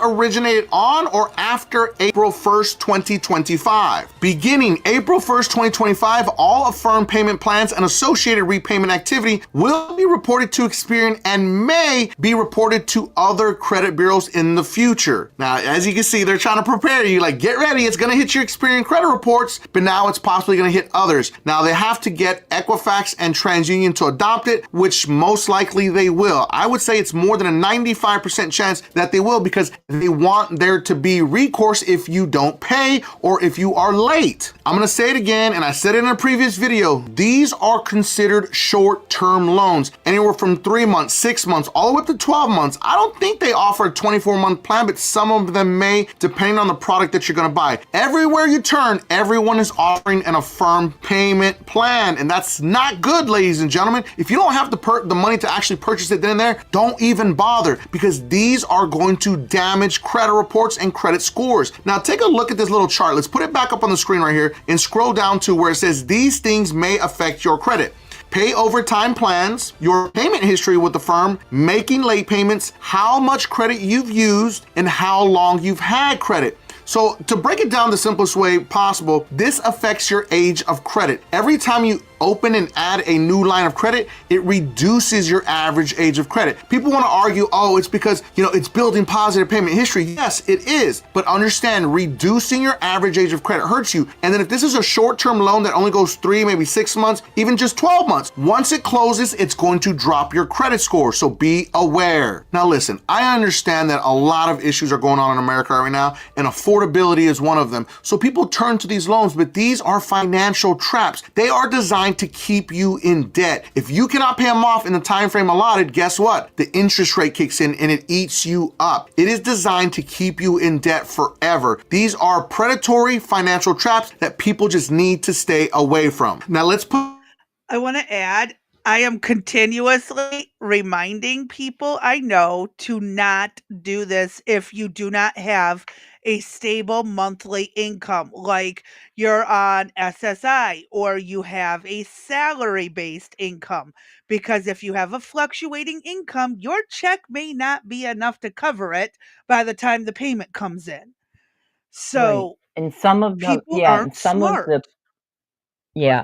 originated on or after April 1st, 2025. Beginning April 1st, 2025, all Affirm payment plans and associated repayment activity will be reported to Experian and may be reported to other credit bureaus in the future. Now, as you can see, they're trying to prepare you, like, get ready, it's gonna hit your Experian credit reports, but now it's possibly gonna hit others. Now, they have to get Equifax and TransUnion to adopt it, which most likely they will. I would say it's more than a 95% chance that they will because they want there to be recourse if you don't pay or if you are late. I'm gonna say it again, and I said it in a previous video. These are considered short-term loans, anywhere from 3 months, 6 months, all the way up to 12 months. I don't think they offer a 24-month plan, but some of them may, depending on the product that you're gonna buy. Everywhere you turn, everyone is offering an Affirm payment plan, and that's not good, ladies and gentlemen. If you don't have the money to actually purchase it then and there, don't even bother, because these are going to damage credit reports and credit scores. Now, take a look at this little chart. Let's put it back up on the screen right here and scroll down to where it says these things may affect your credit. Pay over time plans, your payment history with the firm, making late payments, how much credit you've used, and how long you've had credit. So to break it down the simplest way possible, this affects your age of credit. Every time you open and add a new line of credit, it reduces your average age of credit. People want to argue, oh, it's because, it's building positive payment history. Yes, it is. But understand, reducing your average age of credit hurts you. And then if this is a short-term loan that only goes 3, maybe 6 months, even just 12 months, once it closes, it's going to drop your credit score. So be aware. Now listen, I understand that a lot of issues are going on in America right now, and affordability is one of them. So people turn to these loans, but these are financial traps. They are designed to keep you in debt. If you cannot pay them off in the time frame allotted, guess what? The interest rate kicks in and it eats you up. It is designed to keep you in debt forever. These are predatory financial traps that people just need to stay away from. Now I want to add, I am continuously reminding people I know to not do this if you do not have a stable monthly income, like you're on SSI or you have a salary-based income. Because if you have a fluctuating income, your check may not be enough to cover it by the time the payment comes in. Right. So And some of them, people and aren't some of smart.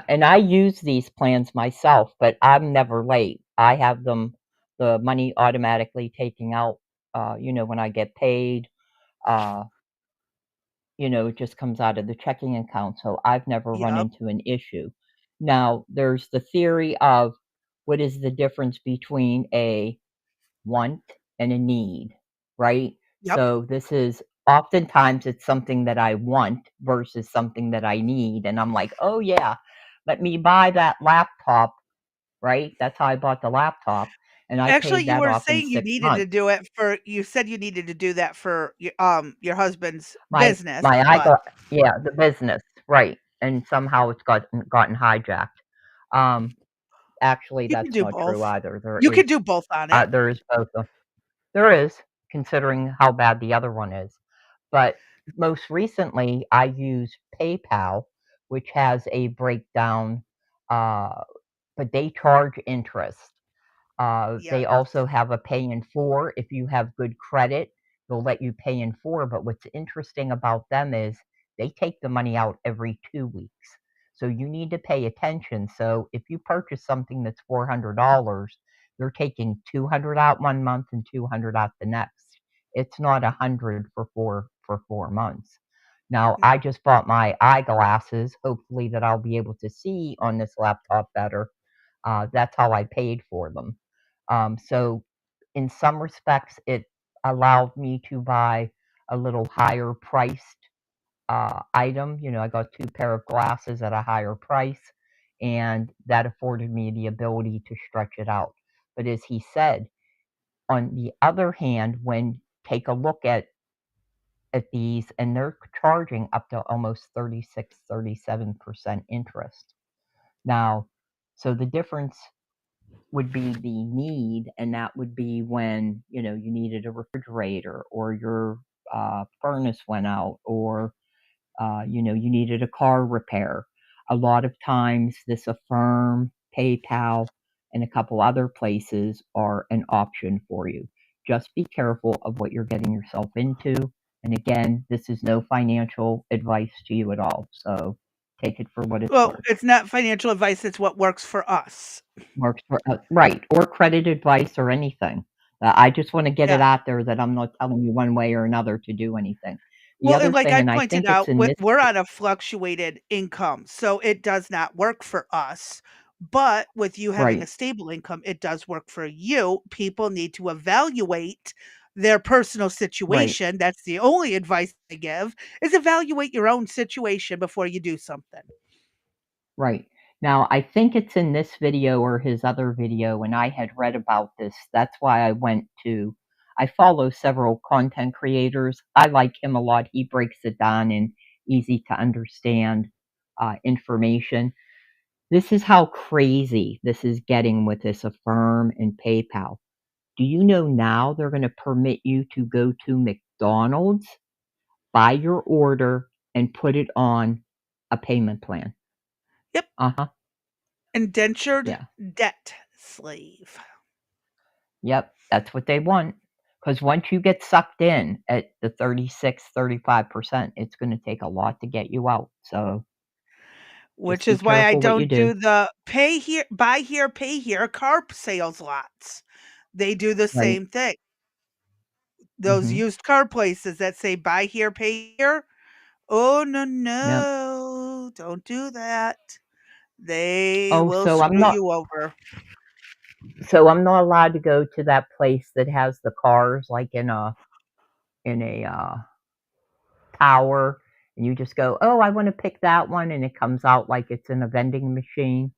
and I use these plans myself, but I'm never late. I have the money automatically taken out, when I get paid. Uh, it just comes out of the checking account, so I've never run Yep. into an issue. Now, there's the theory of what is the difference between a want and a need, right? Yep. So this is oftentimes it's something that I want versus something that I need, and I'm like, "Oh, yeah, let me buy that laptop," right? That's how I bought the laptop, and I Actually, paid you that were off in saying you 6 needed to months. do it for you said you needed to do that for your husband's My business, my but eyegla Yeah, the business, right, and somehow it's gotten hijacked. Um, Actually, you can that's do not true both. either. You can do both on it. There is both of there is, considering how bad the other one is. But most recently, I use PayPal, which has a breakdown, uh, but they charge interest. They Yes. also have a pay in 4. If you have good credit, they'll let you pay in 4, but what's interesting about them is they take the money out every 2 weeks. So you need to pay attention. So if you purchase something that's $400, they're taking 200 out 1 month and 200 out the next. It's not 100 for 4 months. Now, I No. just bought my eyeglasses, hopefully that I'll be able to see on this laptop better. That's how I paid for them. So in some respects, it allowed me to buy a little higher priced item. You know, I got 2 pair of glasses at a higher price, and that afforded me the ability to stretch it out. But as he said, on the other hand, when take a look at these, and they're charging up to almost 36, 37% interest. Now, so the difference would be the need, and that would be when, you know, you needed a refrigerator, or your furnace went out, or you know, you needed a car repair. A lot of times this Affirm, PayPal, and a couple other places are an option for you. Just be careful of what you're getting yourself into. And again, this is no financial advice to you at all. So take it for what it's Well, worth. it's not financial advice, it's what works for us. Works for right, or credit advice or anything. I just want to get it Yeah. out there that I'm not telling you one way or another to do anything. The Well, other and like thing, I and I pointed think it's out, in this, we're on a fluctuated income, so it does not work for us. But with you having a right, stable income, it does work for you. People need to evaluate their personal right. situation. That's the only advice I give, is evaluate your own situation before you do something. Right. Now, I think it's in this video or his other video, and I had read about this. That's why I follow several content creators. I like him a lot. He breaks it down in easy to understand information. This is how crazy this is getting with this Affirm and PayPal. Do you know now they're going to permit you to go to McDonald's, buy your order, and put it on a payment plan? Yep. Uh-huh. Indentured Yeah. debt slave. Yep, that's what they want. Because once you get sucked in at the 36, 35%, it's gonna take a lot to get you out, so just Which be is why I careful what you don't do. do the buy here, pay here car sales lots. They do the Right. same thing. Those Mhm. used car places that say buy here, pay here. Oh, no, Yep. no, don't do that. They Oh, will screw you over. so I'm not allowed to go to that place that has the cars, like, in a, tower, and you just go, "Oh, I wanna pick that one," and it comes out like it's in a vending machine.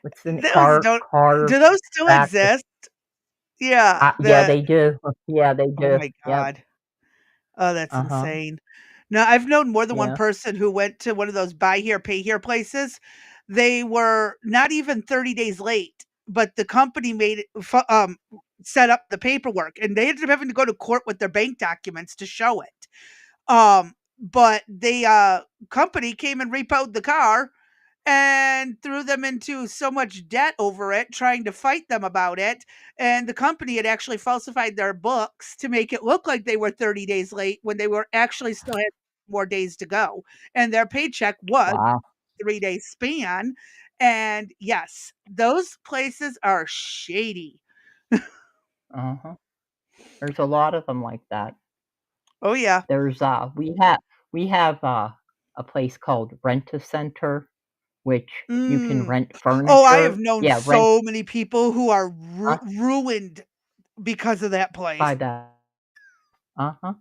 What's the n Those don't car do those still back exist? Yeah, yeah, the they do. Yeah, they oh do. my Yep. god. Oh, that's Uh-huh. insane. Now, I've known more than one Yeah. person who went to one of those buy here, pay here places. They were not even 30 days late, but the company made it set up the paperwork, and they ended up having to go to court with their bank documents to show it. But the company came and repoed the car and threw them into so much debt over it, trying to fight them about it. And the company had actually falsified their books to make it look like they were 30 days late when they were actually still had more days to go. And their paycheck was Wow. 3 day span. And yes, those places are shady. Uh-huh. There's a lot of them like that. Oh, yeah. There's, we have, a place called Rent-A-Center, which you can Mm. rent Oh, I have furniture. known Yeah, rent so many people who are uh, ruined because of that place. buy that. Uh-huh.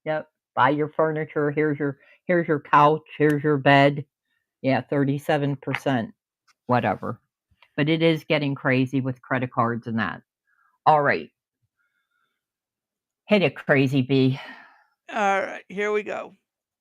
Yep. Buy your furniture. Here's your couch, here's your bed. Yeah, 37%, whatever. But it is getting crazy with credit cards and that. All right. Hit it, Crazy B. All right, here we go.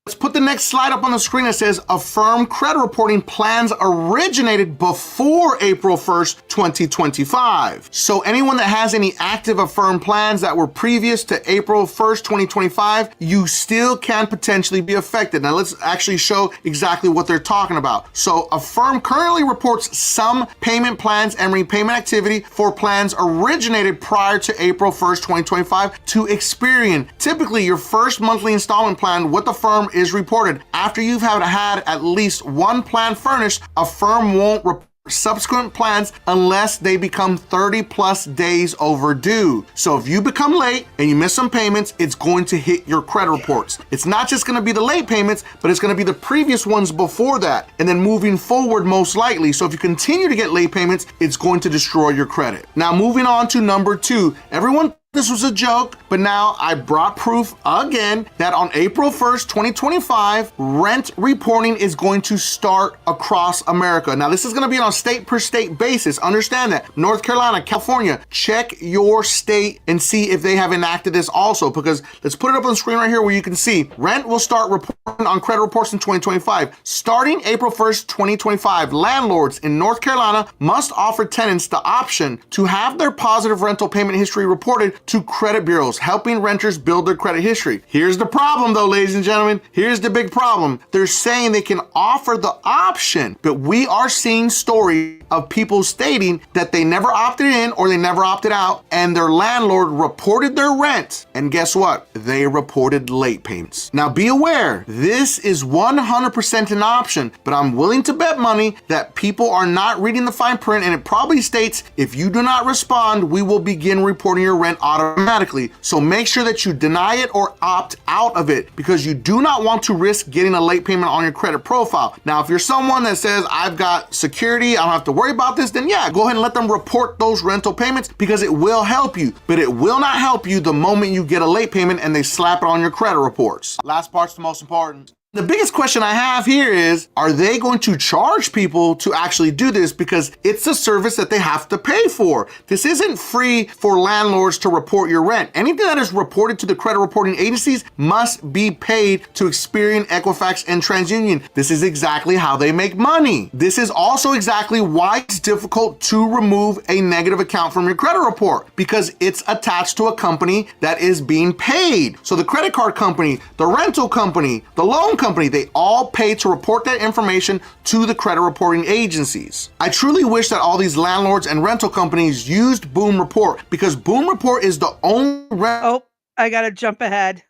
Let's put the next slide up on the screen that says Affirm credit reporting plans originated before April 1st, 2025. So anyone that has any active Affirm plans that were previous to April 1st, 2025, you still can potentially be affected. Now let's actually show exactly what they're talking about. So Affirm currently reports some payment plans and repayment activity for plans originated prior to April 1st, 2025 to Experian. Typically, your first monthly installment plan with Affirm is reported. After you've had at least one plan furnished, Affirm won't report subsequent plans unless they become 30 plus days overdue. So if you become late and you miss some payments, it's going to hit your credit reports. It's not just going to be the late payments, but it's going to be the previous ones before that, and then moving forward most likely. So if you continue to get late payments, it's going to destroy your credit. Now moving on to number 2, everyone, this was a joke, but now I brought proof again that on April 1st, 2025, rent reporting is going to start across America. Now, this is going to be on a state per state basis. Understand that. North Carolina, California, check your state and see if they have enacted this also, because let's put it up on the screen right here where you can see rent will start reporting on credit reports in 2025. Starting April 1st, 2025, landlords in North Carolina must offer tenants the option to have their positive rental payment history reported to credit bureaus, helping renters build their credit history. Here's the problem though, ladies and gentlemen. Here's the big problem. They're saying they can offer the option, but we are seeing stories of people stating that they never opted in or they never opted out, and their landlord reported their rent. And guess what? They reported late payments. Now be aware, this is 100% an option, but I'm willing to bet money that people are not reading the fine print, and it probably states, if you do not respond, we will begin reporting your rent automatically. So make sure that you deny it or opt out of it, because you do not want to risk getting a late payment on your credit profile. Now, if you're someone that says, I've got security, I don't have to worry about this, then yeah, go ahead and let them report those rental payments, because it will help you, but it will not help you the moment you get a late payment and they slap it on your credit reports. Last part's the most important. The biggest question I have here is, are they going to charge people to actually do this? Because it's a service that they have to pay for. This isn't free for landlords to report your rent. Anything that is reported to the credit reporting agencies must be paid to Experian, Equifax, and TransUnion. This is exactly how they make money. This is also exactly why it's difficult to remove a negative account from your credit report, because it's attached to a company that is being paid. So the credit card company, the rental company, the loan company, they all pay to report that information to the credit reporting agencies. I truly wish that all these landlords and rental companies used Boom Report, because Boom Report is the only Oh, I gotta jump ahead.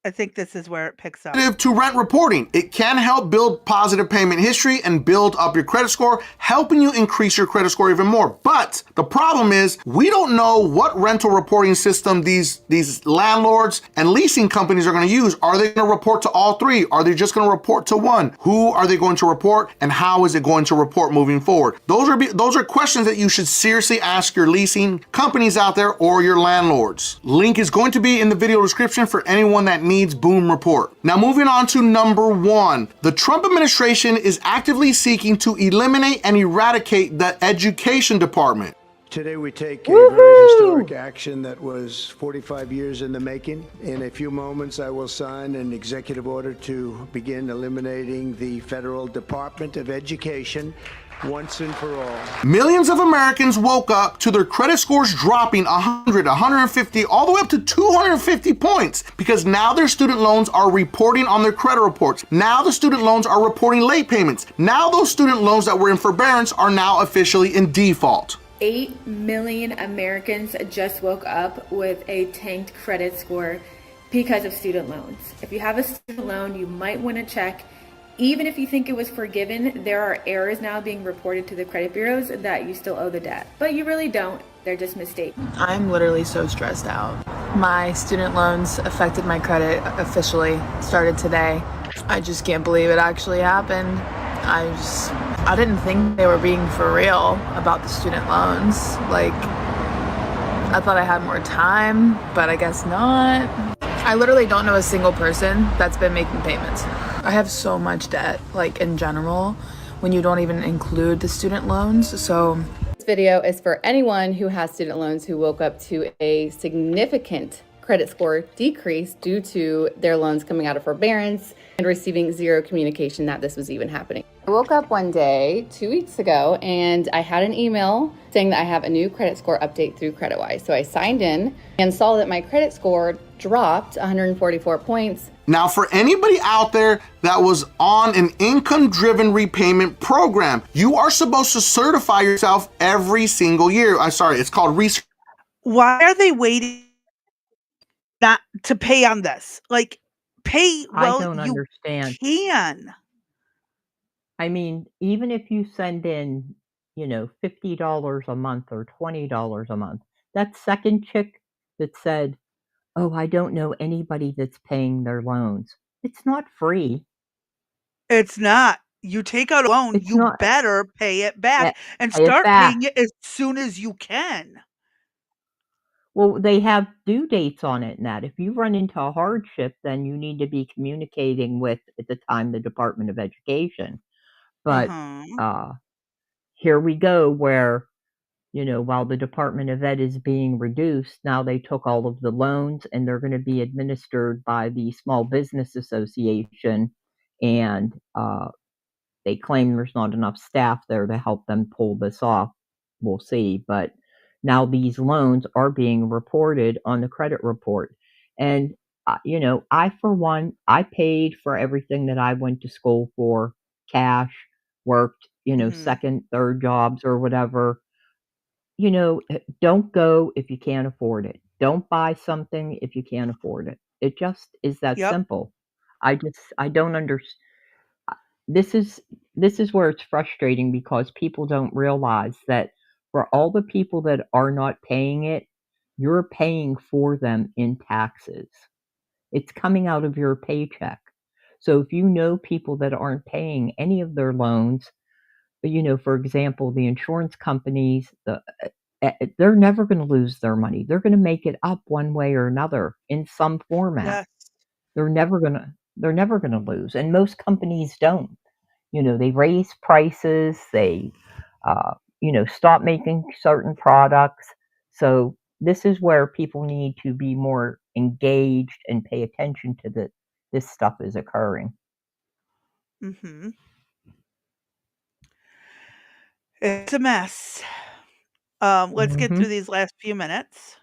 I think this is where it picks up. To rent reporting. It can help build positive payment history and build up your credit score, helping you increase your credit score even more. But the problem is, we don't know what rental reporting system these landlords and leasing companies are going to use. Are they going to report to all three? Are they just going to report to one? Who are they going to report, and how is it going to report moving forward? Those are questions that you should seriously ask your leasing companies out there or your landlords. Link is going to be in the video description for anyone that needs Boom Report. Now moving on to number 1. The Trump administration is actively seeking to eliminate and eradicate the education department. Today we take a very historic action that was 45 years in the making. In a few moments, I will sign an executive order to begin eliminating the Federal Department of Education once and for all. Millions of Americans woke up to their credit scores dropping 100, 150, all the way up to 250 points, because now their student loans are reporting on their credit reports. Now the student loans are reporting late payments. Now those student loans that were in forbearance are now officially in default. 8 million Americans just woke up with a tanked credit score because of student loans. If you have a student loan, you might want to check. Even if you think it was forgiven, there are errors now being reported to the credit bureaus that you still owe the debt. But you really don't. They're just mistakes. I'm literally so stressed out. My student loans affected my credit officially. Started today. I just can't believe it actually happened. I didn't think they were being for real about the student loans. Like, I thought I had more time, but I guess not. I literally don't know a single person that's been making payments. I have so much debt, like in general, when you don't even include the student loans. So this video is for anyone who has student loans who woke up to a significant credit score decrease due to their loans coming out of forbearance and receiving zero communication that this was even happening. I woke up one day 2 weeks ago and I had an email saying that I have a new credit score update through CreditWise. So I signed in and saw that my credit score dropped 144 points. Now, for anybody out there that was on an income-driven repayment program, you are supposed to certify yourself every single year. I'm sorry, it's called research. Why are they waiting not to pay on this? Like, pay, well, I don't you understand. can. I mean, even if you send in, $50 a month or $20 a month, that second chick that said, "Oh, I don't know anybody that's paying their loans." It's not free. It's not. You take out a loan, It's you not better pay it eh, back and pay it start back. paying it as soon as you can. Well, they have due dates on it and that. If you run into a hardship, then you need to be communicating with, at the time, the Department of Education. But, Uh-huh. uh, here we go where, while the Department of Ed is being reduced, now they took all of the loans and they're gonna be administered by the Small Business Association, and, they claim there's not enough staff there to help them pull this off. We'll see, but now these loans are being reported on the credit report. And, I, for one, I paid for everything that I went to school for, cash, worked, Mhm. second, third jobs or whatever. Don't go if you can't afford it. Don't buy something if you can't afford it. It just is that Yep. simple. I don't understand. This is this is where it's frustrating because people don't realize that for all the people that are not paying it, you're paying for them in taxes. It's coming out of your paycheck. So if you know people that aren't paying any of their loans, for example, the insurance companies, they're never going to lose their money. They're going to make it up one way or another in some format. Yes. They're never going to lose, and most companies don't. They raise prices, they, stop making certain products. So this is where people need to be more engaged and pay attention to this stuff is occurring. Mhm. It's a mess. Let's get through Mhm. these last few minutes.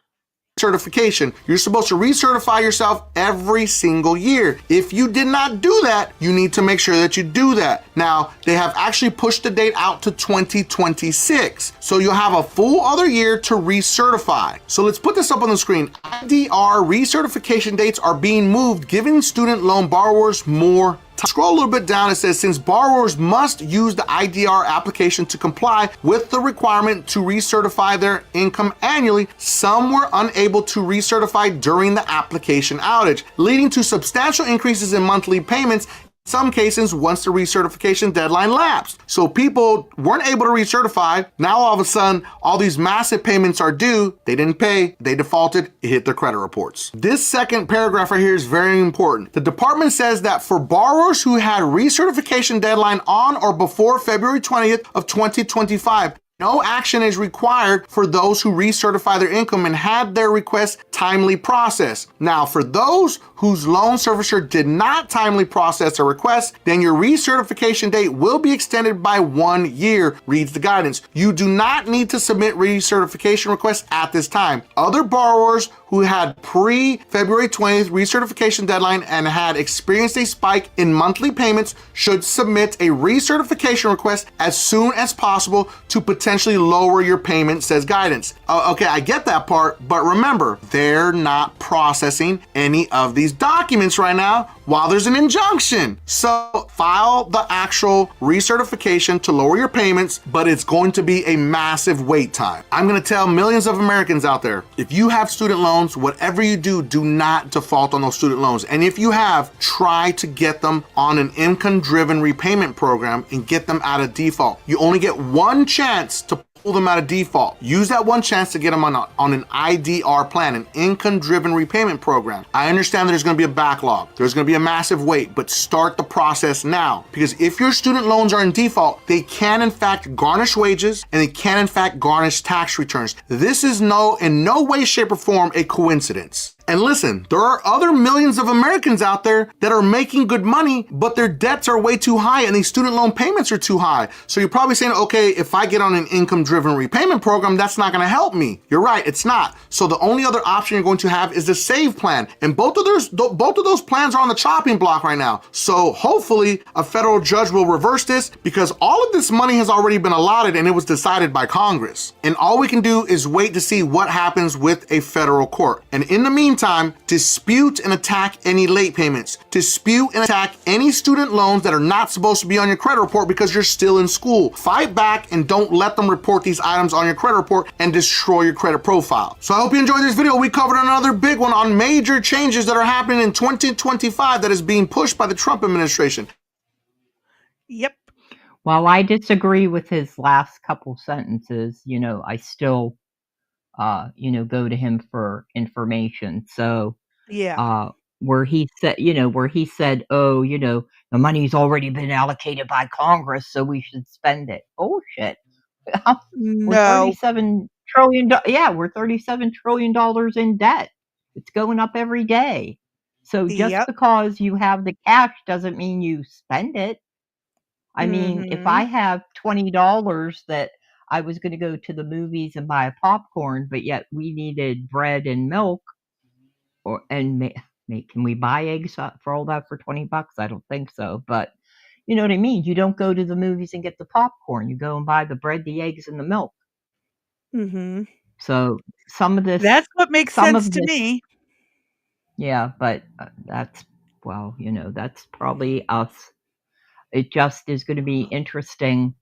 Certification. You're supposed to recertify yourself every single year. If you did not do that, you need to make sure that you do that. Now, they have actually pushed the date out to 2026. So you'll have a full other year to recertify. So let's put this up on the screen. IDR recertification dates are being moved, giving student loan borrowers more time. Scroll a little bit down, it says, since borrowers must use the IDR application to comply with the requirement to recertify their income annually, some were unable to recertify during the application outage, leading to substantial increases in monthly payments. In some cases, once the recertification deadline lapsed. So people weren't able to recertify. Now all of a sudden, all these massive payments are due. They didn't pay, they defaulted, it hit their credit reports. This second paragraph right here is very important. The department says that for borrowers who had recertification deadline on or before February 20th of 2025, no action is required for those who recertify their income and had their request timely processed. Now, for those whose loan servicer did not timely process a request, then your recertification date will be extended by 1 year, reads the guidance. You do not need to submit recertification requests at this time. Other borrowers who had pre-February 20th recertification deadline and had experienced a spike in monthly payments should submit a recertification request as soon as possible to potentially lower your payment, says guidance. Okay, I get that part, but remember, they're not processing any of these documents right now while there's an injunction. So file the actual recertification to lower your payments, but it's going to be a massive wait time. I'm going to tell millions of Americans out there, if you have student loans, whatever you do, do not default on those student loans. And if you have, try to get them on an income-driven repayment program and get them out of default. You only get one chance to pull them out of default. Use that one chance to get them on an IDR plan, an income-driven repayment program. I understand there's going to be a backlog. There's going to be a massive wait, but start the process now. Because if your student loans are in default, they can in fact garnish wages and they can in fact garnish tax returns. This is in no way, shape, or form a coincidence. And listen, there are other millions of Americans out there that are making good money, but their debts are way too high and these student loan payments are too high. So you're probably saying, okay, if I get on an income-driven repayment program, that's not going to help me. You're right, it's not. So the only other option you're going to have is the SAVE plan. And both of those plans are on the chopping block right now. So hopefully a federal judge will reverse this because all of this money has already been allotted and it was decided by Congress. And all we can do is wait to see what happens with a federal court. And in the meantime, meantime, dispute and attack any late payments. Dispute and attack any student loans that are not supposed to be on your credit report because you're still in school. Fight back and don't let them report these items on your credit report and destroy your credit profile. So I hope you enjoyed this video. We covered another big one on major changes that are happening in 2025 that is being pushed by the Trump administration. Yep. While I disagree with his last couple sentences, I still, go to him for information. So, Yeah. where he said, oh, the money's already been allocated by Congress, so we should spend it. Bullshit. We're No. $37 trillion. Yeah, we're $37 trillion in debt. It's going up every day. So just Yep. because you have the cash doesn't mean you spend it. I mean, if I Mhm. have $20 that I was going to go to the movies and buy a popcorn, but yet we needed bread and milk, can we buy eggs for all that for $20? I don't think so, but you know what I mean. You don't go to the movies and get the popcorn. You go and buy the bread, the eggs, and the milk. Mhm. So some of this, That's what makes sense to me. yeah, but that's probably us. It just is going to be interesting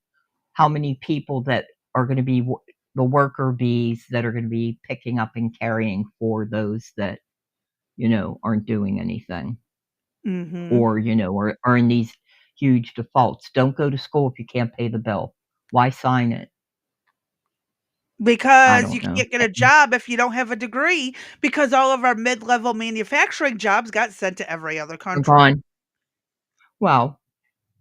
how many people that are going to be the worker bees that are going to be picking up and carrying for those that, aren't doing anything Mhm. or, are in these huge defaults. Don't go to school if you can't pay the bill. Why sign it? I Because you don't know. can't get a job if you don't have a degree, because all of our mid-level manufacturing jobs got sent to every other They're country. gone. Well,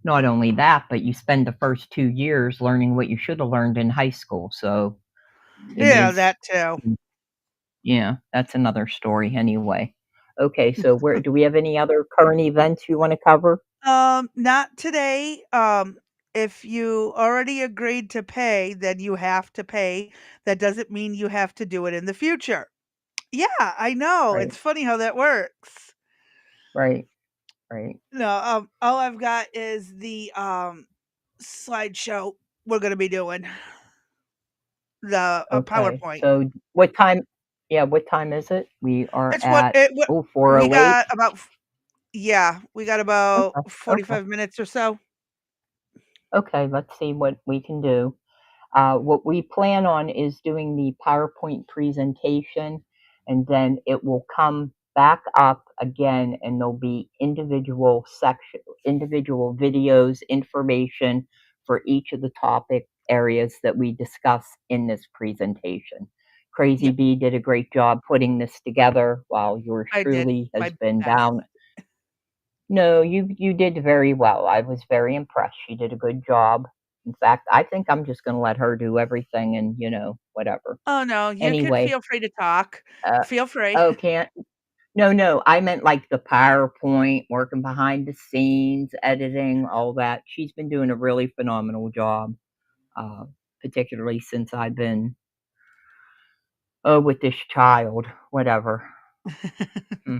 not only that, but you spend the first 2 years learning what you should have learned in high school. So it Yeah, is, that too. yeah, that's another story anyway. Okay, so do we have any other current events you want to cover? Not today. If you already agreed to pay, then you have to pay. That doesn't mean you have to do it in the future. Yeah, I know. Right, It's funny how that works. right, right. No, all I've got is the slideshow we're gonna be doing. The Okay, PowerPoint. so what time? Yeah, what time is it? We are It's what at it what we 4:08. got about yeah, we got about Okay, okay, 45 minutes or so. okay. Let's see what we can do. What we plan on is doing the PowerPoint presentation, and then it will come back up again, and there'll be individual videos, information for each of the topic areas that we discuss in this presentation. Crazy Yep, Bee did a great job putting this together while yours I did truly has my been best. down. No, you did very well. I was very impressed. She did a good job. In fact, I think I'm just gonna let her do everything and, whatever. Oh, no, you can Anyway, feel free to talk. uh, Feel free. oh, can't no, I meant like the PowerPoint, working behind the scenes, editing, all that. She's been doing a really phenomenal job, uh, particularly since I've been, with this child, whatever. Hmm.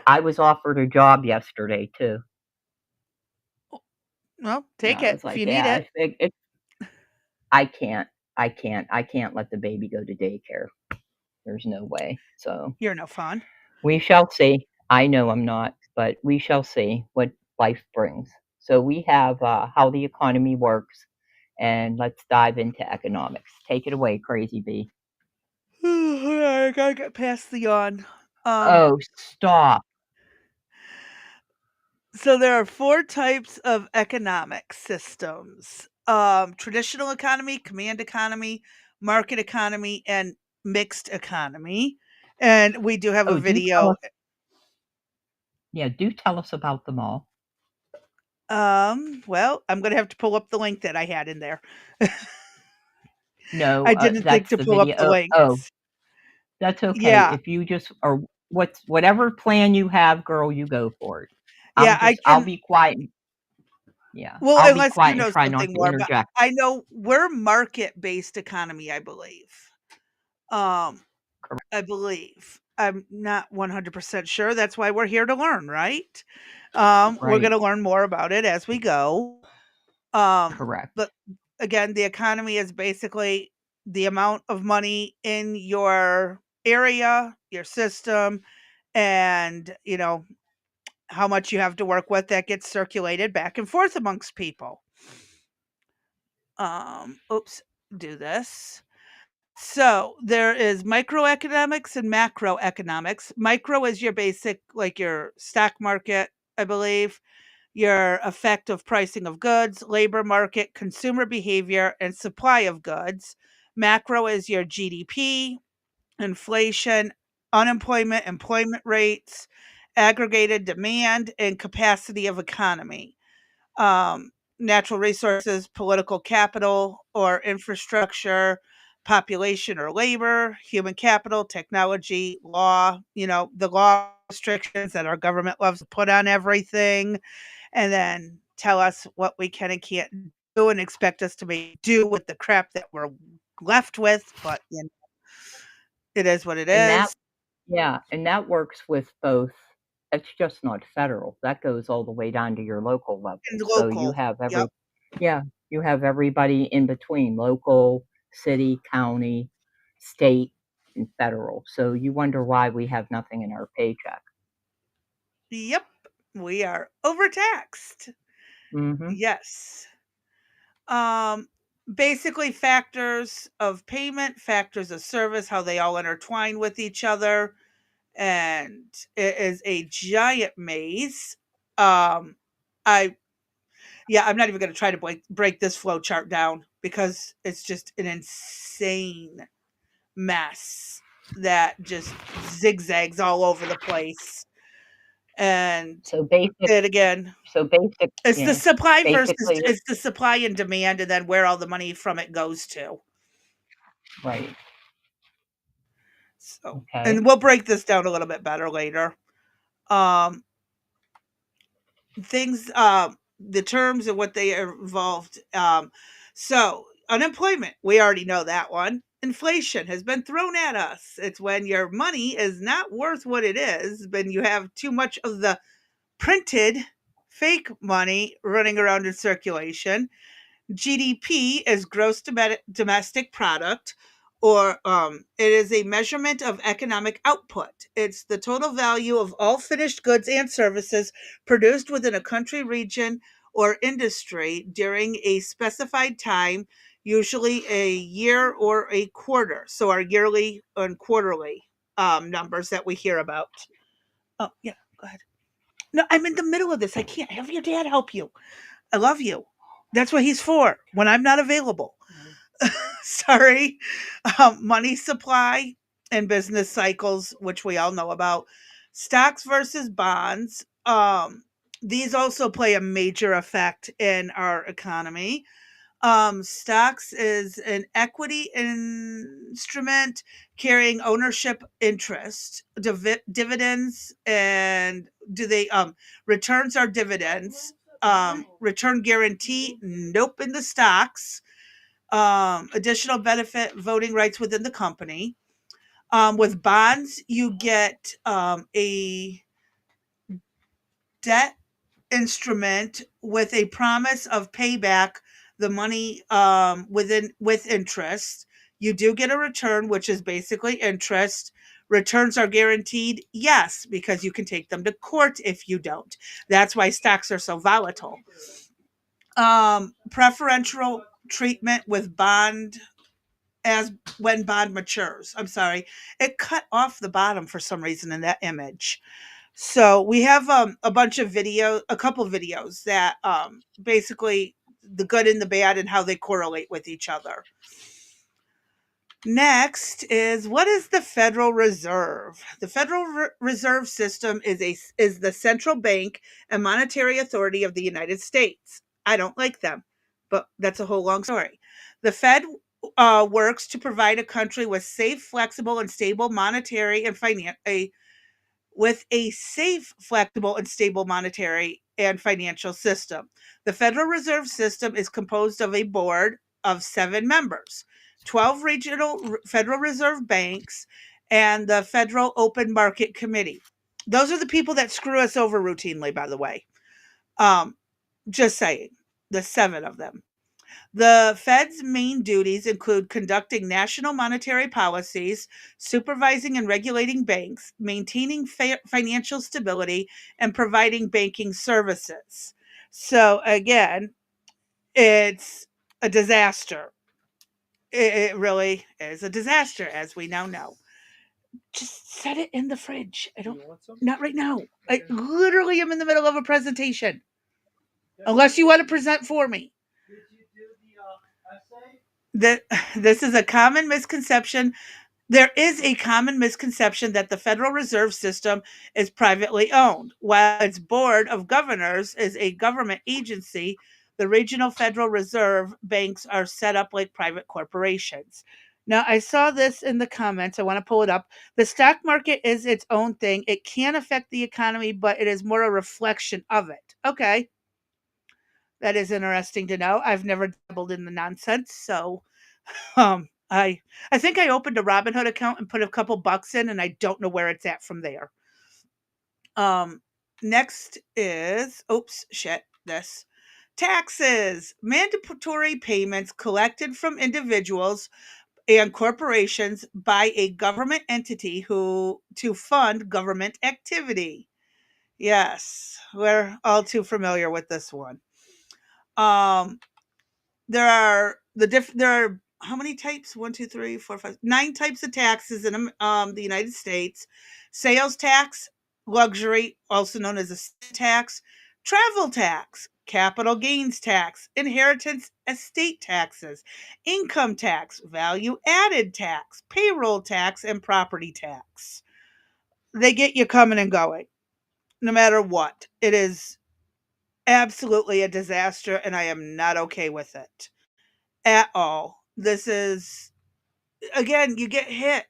I was offered a job yesterday too. Well, And take I it was if like, you need "Yeah, it. I can't. I can't let the baby go to daycare. There's no way." So, You're no fun. we shall see. I know I'm not, but we shall see what life brings. So we have, how the economy works, and let's dive into economics. Take it away, Crazy Bee. I gotta get past the yawn. Um, Oh, stop. so there are 4 types of economic systems. Traditional economy, command economy, market economy, and mixed economy. And we do have a Oh, do tell video. us yeah, do tell us about them all. Well, I'm gonna have to pull up the link that I had in there. No, I didn't think that's to the pull up video. the Oh, links. that's okay. Yeah, If you just or whatever plan you have, girl, you go for it. yeah, I I'll can be quiet. Yeah, well, I'll be unless you quiet and know try not something to more, but interject. I know we're market-based economy, I believe. Um, Correct. I believe. I'm not 100% sure, that's why we're here to learn, right? We're Right. gonna learn more about it as we go. But Correct. again, the economy is basically the amount of money in your area, your system, and how much you have to work with that gets circulated back and forth amongst people. Oops, do this. So there is microeconomics and macroeconomics. Micro is your basic, like your stock market, I believe, your effective pricing of goods, labor market, consumer behavior, and supply of goods. Macro is your GDP, inflation, unemployment, employment rates, aggregated demand, and capacity of economy. Natural resources, political capital or infrastructure, population or labor, human capital, technology, law, the law restrictions that our government loves to put on everything, and then tell us what we can and can't do and expect us to do with the crap that we're left with. But it is what it And that is. Yeah, and that works with both. It's just not federal. That goes all the way down to your local level. And So you local. have Yep. you have everybody in between, local, city, county, state, and federal. So you wonder why we have nothing in our paycheck. Yep. We are overtaxed. Mhm. Yes. Basically factors of payment, factors of service, how they all intertwine with each other, and it is a giant maze. I'm not even going to try to break this flow chart down because it's just an insane mess that just zigzags all over the place. And So basic it again, it's the yeah, supply versus basically it's the supply and demand, and then where all the money from it goes to. right. So, Okay. and we'll break this down a little bit better later. Um, the terms and what they are involved. So unemployment, we already know that one. Inflation has been thrown at us. It's when your money is not worth what it is, when you have too much of the printed fake money running around in circulation. GDP is gross domestic product, or it is a measurement of economic output. It's the total value of all finished goods and services produced within a country, region, or industry during a specified time, usually a year or a quarter. So our yearly and quarterly numbers that we hear about. Oh, yeah, go ahead. No, I'm in the middle of this. I can't have your dad help you. I love you. That's what he's for when I'm not available. Sorry. Money supply and business cycles, which we all know about. Stocks versus bonds. These also play a major effect in our economy. Stocks is an equity instrument carrying ownership interest, dividends, and do they returns are dividends. Return guarantee, nope, in the stocks. Additional benefit, voting rights within the company. With bonds, you get a debt instrument with a promise of payback the money with interest. You do get a return, which is basically interest. Returns are guaranteed, yes, because you can take them to court if you don't. That's why stocks are so volatile. Preferential treatment with bond as when bond matures. I'm sorry, it cut off the bottom for some reason in that image. So we have a couple videos that basically the good and the bad and how they correlate with each other. Next is, what is the Federal Reserve? The Federal Reserve System is the central bank and monetary authority of the United States. I don't like them, but that's a whole long story. The Fed works to provide a country with safe, flexible, and stable monetary and with a safe, flexible, and stable monetary and financial system. The Federal Reserve System is composed of a board of 7 members, 12 regional Federal Reserve banks, and the Federal Open Market Committee. Those are the people that screw us over routinely, by the way. Just saying, the 7 of them. The Fed's main duties include conducting national monetary policies, supervising and regulating banks, maintaining financial stability, and providing banking services. So, again, it's a disaster. It really is a disaster, as we now know. Just set it in the fridge. I don't, not right now. I literally am in the middle of a presentation. Unless you want to present for me. This is a common misconception. There is a common misconception that the Federal Reserve System is privately owned. While its board of governors is a government agency, the regional Federal Reserve banks are set up like private corporations. Now, I saw this in the comments. I want to pull it up. The stock market is its own thing. It can affect the economy, but it is more a reflection of it. Okay. That is interesting to know. I've never dabbled in the nonsense, so I think I opened a Robinhood account and put a couple bucks in, and I don't know where it's at from there. Next is taxes. Mandatory payments collected from individuals and corporations by a government entity to fund government activity. Yes, we're all too familiar with this one. There are how many types? 1, 2, 3, 4, 5, 9 types of taxes in the United States. Sales tax, luxury, also known as a tax, travel tax, capital gains tax, inheritance estate taxes, income tax, value added tax, payroll tax, and property tax. They get you coming and going, no matter what. It is absolutely a disaster, and I am not okay with it at all. This is, again, you get hit.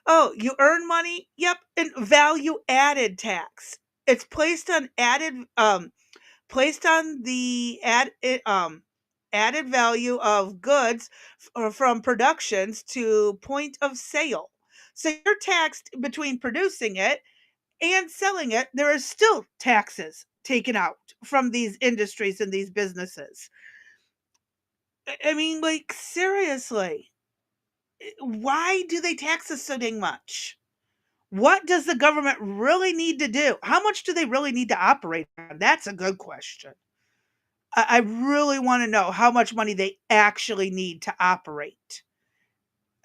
Oh, you earn money? Yep, and value added tax. It's placed on the added value of goods from productions to point of sale. So you're taxed between producing it and selling it. There are still taxes taken out from these industries and these businesses. I mean, like, seriously, why do they tax us so dang much? What does the government really need to do? How much do they really need to operate on? That's a good question. I really want to know how much money they actually need to operate.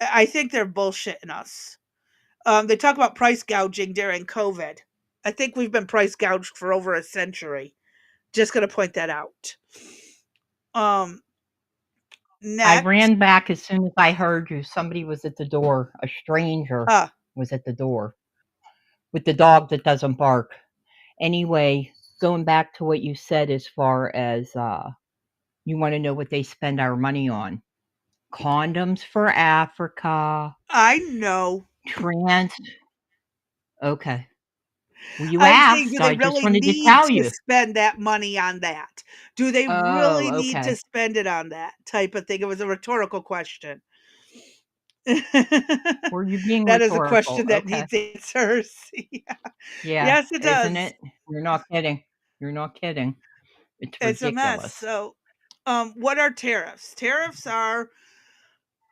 I think they're bullshitting us. They talk about price gouging during COVID. I think we've been price gouged for over a century. Just going to point that out. I Next. ran back as soon as I heard you. Somebody was at the door. A stranger was at the door with the dog that doesn't bark. Anyway, going back to what you said as far as you want to know what they spend our money on. Condoms for Africa. I know. Okay. Well, you I'm saying, asked. do they I just really wanted to need tell to you. spend that money on that? Do they really Oh, need to okay. spend it on that type of thing? It was a rhetorical question. Were you being That is a rhetorical? question that Okay. needs answers. Yeah. Yeah, Yes, it does. isn't it? You're not kidding. You're not kidding. It's It's a mess. ridiculous. So, what are tariffs? Tariffs are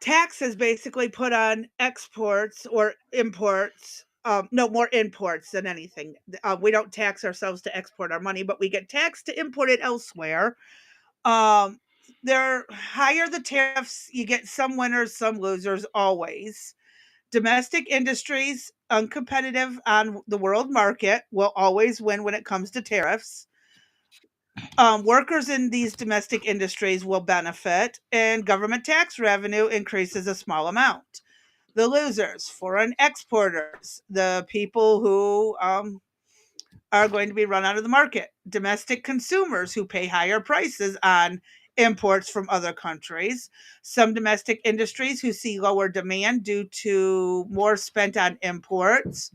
taxes basically put on exports or imports. No, more imports than anything. We don't tax ourselves to export our money, but we get taxed to import it elsewhere. They're higher the tariffs, you get some winners, some losers, always. Domestic industries, uncompetitive on the world market, will always win when it comes to tariffs. Workers in these domestic industries will benefit, and government tax revenue increases a small amount. The losers, foreign exporters, the people who are going to be run out of the market. Domestic consumers who pay higher prices on imports from other countries. Some domestic industries who see lower demand due to more spent on imports.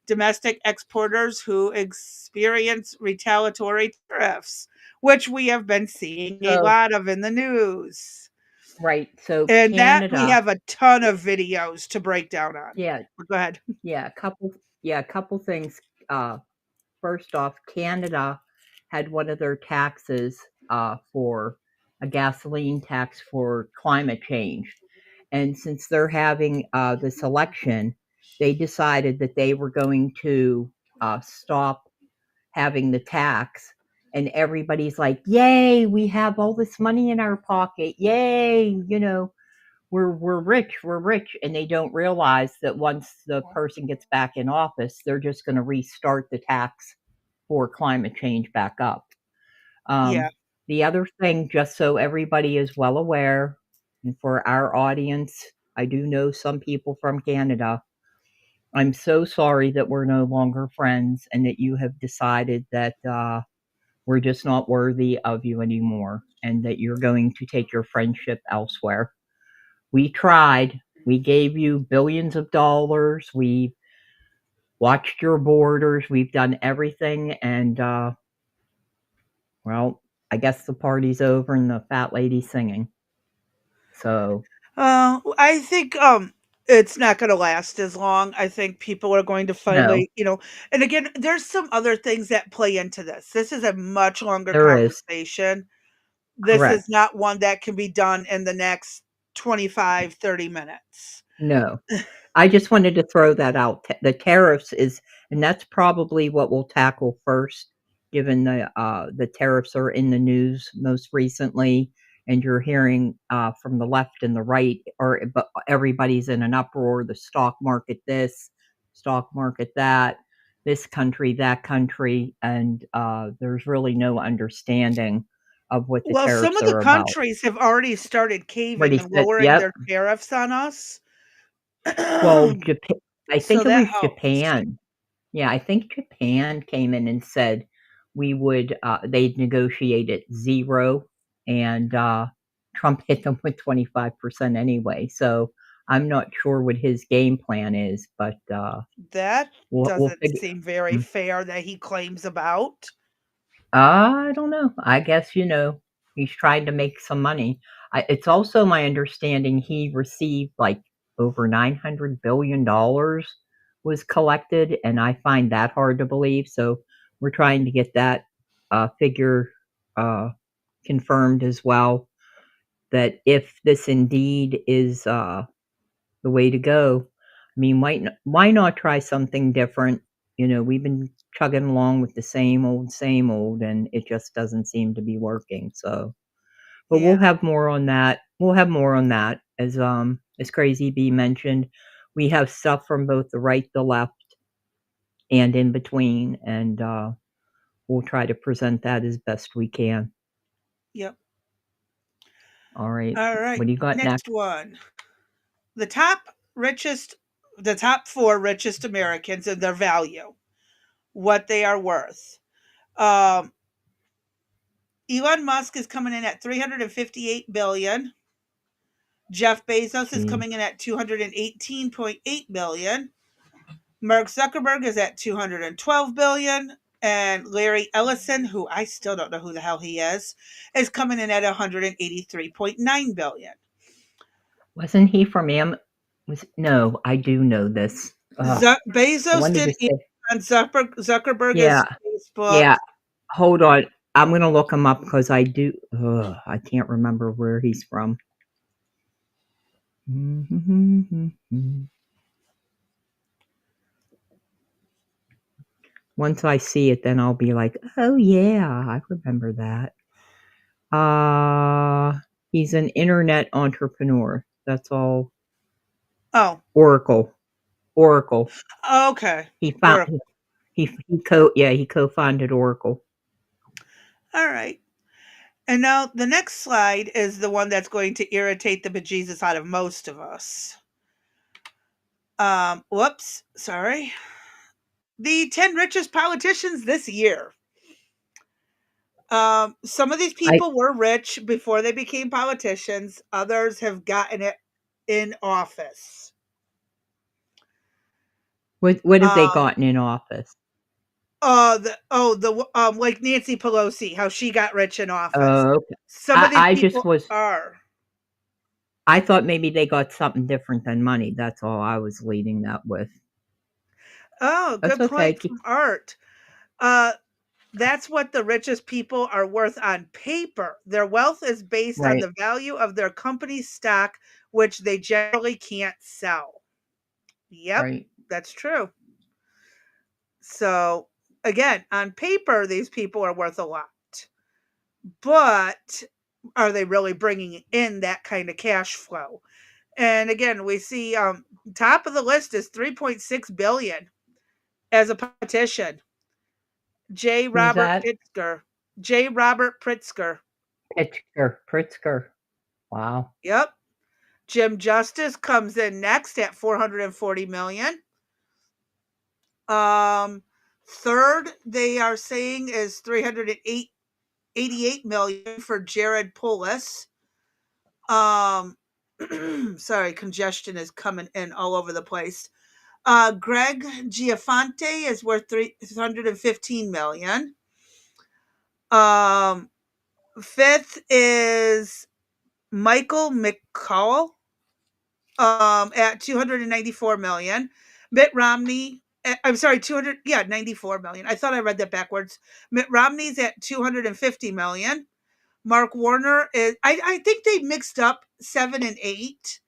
Domestic exporters who experience retaliatory tariffs, which we have been seeing a lot of in the news. Right. So And Canada, that we have a ton of videos to break down on. Yeah. Go ahead. Yeah, a couple things. First off, Canada had one of their taxes for a gasoline tax for climate change. And since they're having this election, they decided that they were going to stop having the tax. And everybody's like, yay, we have all this money in our pocket. Yay, we're rich. And they don't realize that once the person gets back in office, they're just going to restart the tax for climate change back up. Yeah. The other thing, just so everybody is well aware, and for our audience, I do know some people from Canada. I'm so sorry that we're no longer friends and that you have decided that we're just not worthy of you anymore and that you're going to take your friendship elsewhere. We tried. We gave you billions of dollars. We watched your borders. We've done everything. And, well, I guess the party's over and the fat lady's singing. So I think it's not going to last as long. I think people are going to no, finally, and again, there's some other things that play into this. This is a much longer there is. conversation. This is Correct. not one that can be done in the next 25, 30 minutes. No. I just wanted to throw that out. The tariffs and that's probably what we'll tackle first, given the tariffs are in the news most recently, and you're hearing from the left and the right, but everybody's in an uproar. The stock market this, stock market that, this country, that country, and there's really no understanding of what the Well, some tariffs of the are about. countries have already started Already caving and said, lowering yep. their tariffs on us. Well, Japan, I think So it that was helps. Japan. Yeah, I think Japan came in and said we would, they'd negotiate at 0, and Trump hit them with 25% anyway. So I'm not sure what his game plan is, but That we'll doesn't figure. seem very fair that he claims about. I don't know. I guess, he's trying to make some money. It's also my understanding he received like over $900 billion was collected, and I find that hard to believe. So we're trying to get that figure confirmed as well, that if this indeed is the way to go, I mean, why not try something different? We've been chugging along with the same old, and it just doesn't seem to be working. So, but we'll Yeah. have more on that. We'll have more on that as Crazy Bee mentioned. We have stuff from both the right, the left, and in between, and we'll try to present that as best we can. Yep. All right. All right. What do you got next? Next one. The top 4 richest Americans and their value, what they are worth. Elon Musk is coming in at $358 billion. Jeff Bezos is coming in at $218.8 billion. Mark Zuckerberg is at $212 billion. And Larry Ellison, who I still don't know who the hell he is coming in at $183.9 billion. Wasn't he from No, I do know this. Bezos did on Zuckerberg Yeah. is Facebook. Yeah. Hold on. I'm going to look him up because I can't remember where he's from. Once I see it, then I'll be like, oh yeah, I remember that. He's an internet entrepreneur. That's all. Oh. Oracle. Okay. He found he co-founded Oracle. All right. And now the next slide is the one that's going to irritate the bejesus out of most of us. Whoops, sorry. The 10 richest politicians this year. Some of these people were rich before they became politicians. Others have gotten it in office. What have they gotten in office? Like Nancy Pelosi, how she got rich in office. Oh, okay. Some of these people are. I thought maybe they got something different than money. That's all I was leading that with. Oh, good point from Art. That's what the richest people are worth on paper. Their wealth is based on Right. the value of their company's stock, which they generally can't sell. Yep, Right. that's true. So, again, on paper, these people are worth a lot. But are they really bringing in that kind of cash flow? And again, we see top of the list is 3.6 billion as a politician. J. Who's Robert that? Pritzker. J. Robert Pritzker. Pritzker. Wow. Yep. Jim Justice comes in next at 440 million. Third, they are saying is 388 million for Jared Polis. Sorry, congestion is coming in all over the place. Greg Giafonte is worth 315 million. Fifth is Michael McCall at 294 million. Mitt Romney, I'm sorry, 94 million. I thought I read that backwards. Mitt Romney's at 250 million. Mark Warner is, I think they mixed up 7 and 8.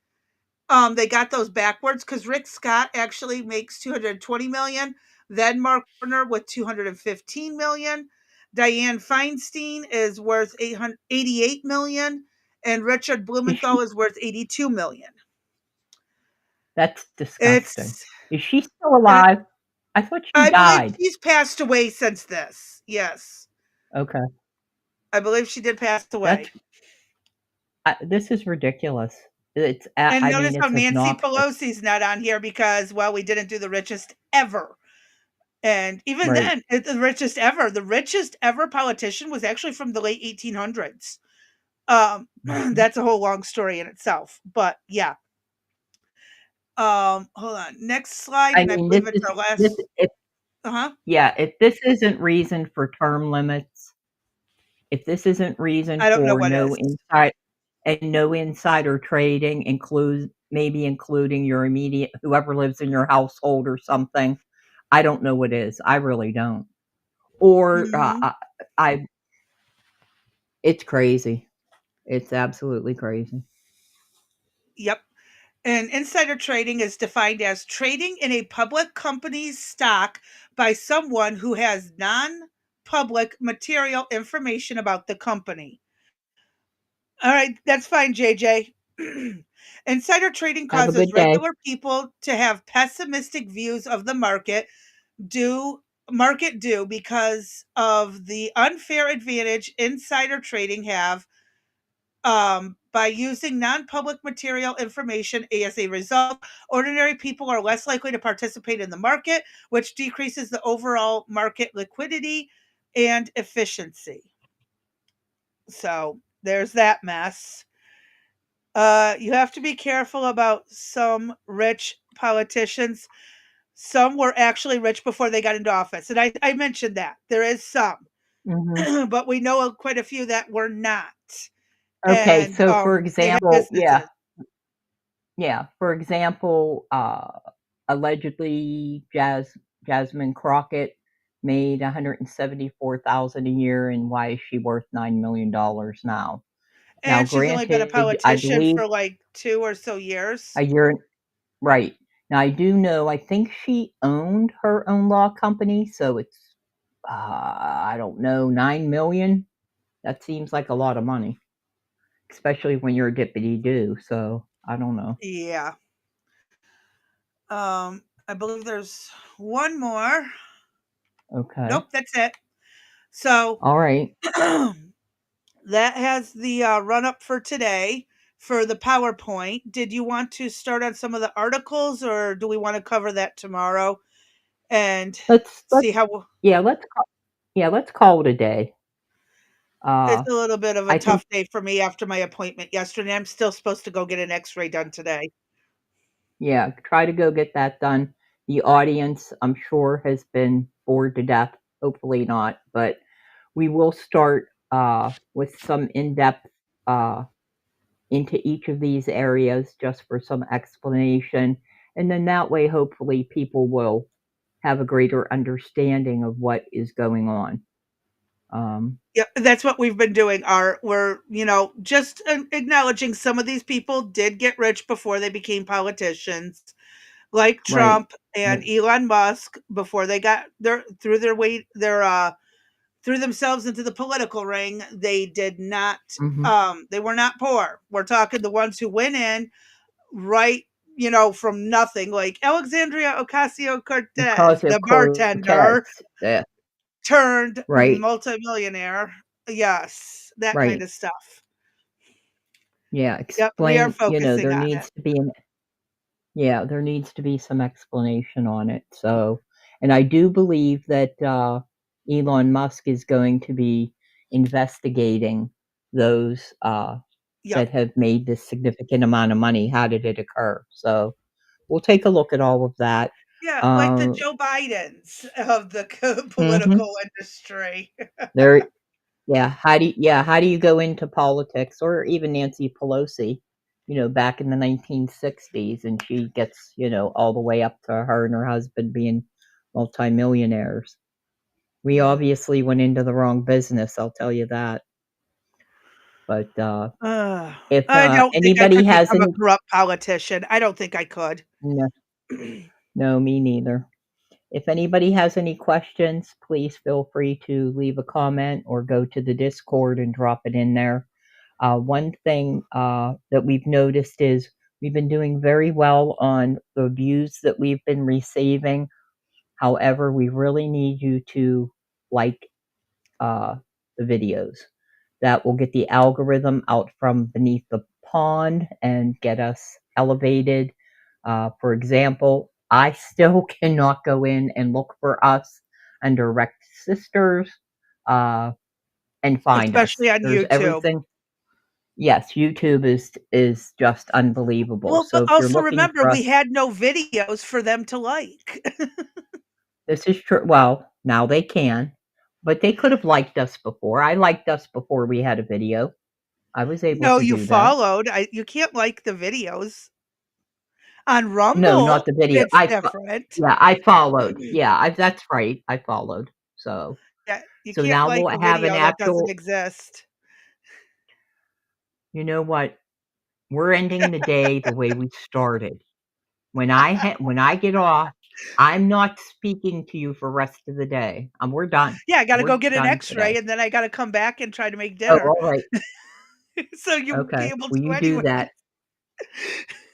They got those backwards because Rick Scott actually makes 220 million. Then Mark Warner with 215 million. Dianne Feinstein is worth 88 million, and Richard Blumenthal is worth 82 million. That's disgusting. It's Is she still alive? I thought she I believe died. she's passed away since this. Yes, Okay. I believe she did pass away. This is ridiculous. And I notice mean, how it's Nancy obnoxious. Pelosi's not on here because, well, we didn't do the richest ever. And even Right. then, it's the richest ever. The richest ever politician was actually from the late 1800s. That's a whole long story in itself. But yeah. Hold on. Next slide, I and I mean, believe it's our last. Uh-huh. Yeah, if this isn't reason for term limits, if this isn't reason I don't know for what is. no insider trading, including your immediate whoever lives in your household or something, I don't know what is. I really don't. Or Mhm. it's crazy. It's absolutely crazy. Yep. And insider trading is defined as trading in a public company's stock by someone who has non-public material information about the company. All right, that's fine, JJ. Insider trading Have a causes good day. regular people to have pessimistic views of the due because of the unfair advantage insider trading have by using non-public material information. As a result, ordinary people are less likely to participate in the market, which decreases the overall market liquidity and efficiency. So there's that mess. You have to be careful about some rich politicians. Some were actually rich before they got into office. And I mentioned that. There is some. Mhm. But we know quite a few that were not. Okay, And so for they had example, businesses. for example, allegedly Jasmine Crockett made 174,000 a year, and why is she worth $9 million now? Now, And she's only been a granted, I politician believe for like 2 or so years. a year, right. Now, I do know, I think she owned her own law company, so it's, I don't know, 9 million. That seems like a lot of money, especially when you're a deputy do. So I don't know. Yeah. I believe there's one more. Okay. Nope, that's it. So All right. that has the run up for today for the PowerPoint. Did you want to start on some of the articles, or do we want to cover that tomorrow and Let's see how yeah, let's call it a day. it's a little bit of a I think tough day for me after my appointment yesterday. I'm still supposed to go get an x-ray done today. yeah, try to go get that done. The audience, I'm sure, has been bored to death. Hopefully not, but we will start with some in-depth into each of these areas just for some explanation. And then that way, hopefully, people will have a greater understanding of what is going on. Yeah, that's what we've been doing. We're just acknowledging some of these people did get rich before they became politicians, like Right. Trump and Elon Musk before they got threw themselves into the political ring. They did not. Mhm. They were not poor. We're talking the ones who went in right, from nothing, like Alexandria Ocasio-Cortez, Because the of bartender Cortez. Yeah. turned Right. multimillionaire. Yes, that kind Right. of stuff. Yeah. Yep, we are Explain, focusing there on needs it. to be there needs to be some explanation on it. So, and I do believe that Elon Musk is going to be investigating those Yep. that have made this significant amount of money. How did it occur? So, we'll take a look at all of that. Yeah, like the Joe Bidens of the Mhm. political industry. There, how do you go into politics, or even Nancy Pelosi, back in the 1960s, and she gets, all the way up to her and her husband being multimillionaires. We Yeah. obviously went into the wrong business, I'll tell you that. But if I don't think I anybody could has become a any corrupt politician. I don't think I could. no, no, me neither. If anybody has any questions, please feel free to leave a comment or go to the Discord and drop it in there. One thing that we've noticed is we've been doing very well on the views that we've been receiving. However, we really need you to like the videos. That will get the algorithm out from beneath the pond and get us elevated. For example, I still cannot go in and look for us under Wrecked Sisters and find us. Especially on There's YouTube. everything. Yes, YouTube is just unbelievable. Well, So but if you're also looking remember, for we us, had no videos for them to like. this is true. Well, now they can, but they could have liked us before. I liked us before we had a video. I was able No, to you do that. followed. You can't like the videos. On No, not Rumble, the video. it's different. I followed. Yeah, that's right. I followed. So Yeah, you so can't now like we'll a have an video that doesn't actual. exist. You know what? We're ending the day the way we started. When I get off, I'm not speaking to you for rest of the day. We're done. Yeah, I gotta We're go get an done today. X-ray, and then I gotta come back and try to make Oh, dinner. all right. So you won't be Okay. able Will to you do anyway. that?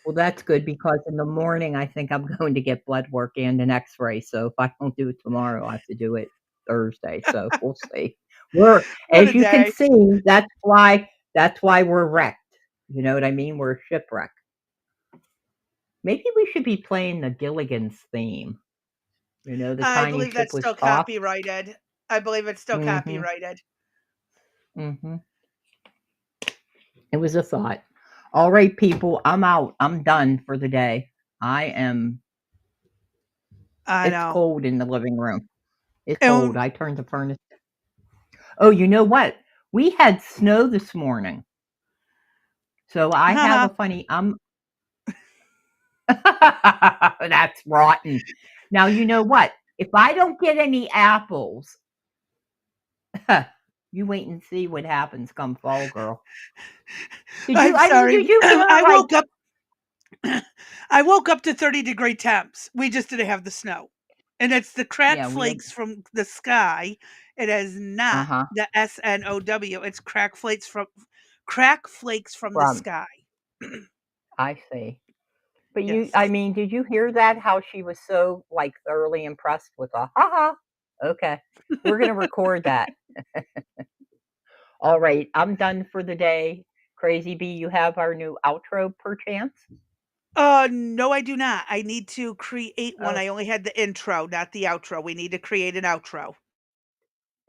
Well, that's good because in the morning I think I'm going to get blood work and an X-ray. So if I don't do it tomorrow, I have to do it Thursday. So we'll see. What a As you can day. see, that's why we're wrecked. You know what I mean? We're shipwrecked. Maybe we should be playing the Gilligan's theme. The I tiny believe ship that's was still tossed. copyrighted. I believe it's still Mhm. copyrighted. Mhm. It was a thought. All right, people, I'm out. I'm done for the day. I It's know. cold in the living room. It's And cold. I turned the furnace. Oh, you know what? We had snow this morning. So I have a funny that's rotten. Now you know what? If I don't get any apples, you wait and see what happens come fall, girl. I'm sorry. Did you hear I like woke up I woke up to 30-degree temps. We just didn't have the snow. And it's the crack yeah, we had flakes from the sky. It is not uh-huh. the SNOW. It's crack flakes from the From sky. I see. But Yes. did you hear that? How she was so like thoroughly impressed with a ha. Okay. We're gonna record that. All right, I'm done for the day. Crazy Bee, you have our new outro perchance? No, I do not. I need to create one. Oh, I only had the intro, not the outro. We need to create an outro.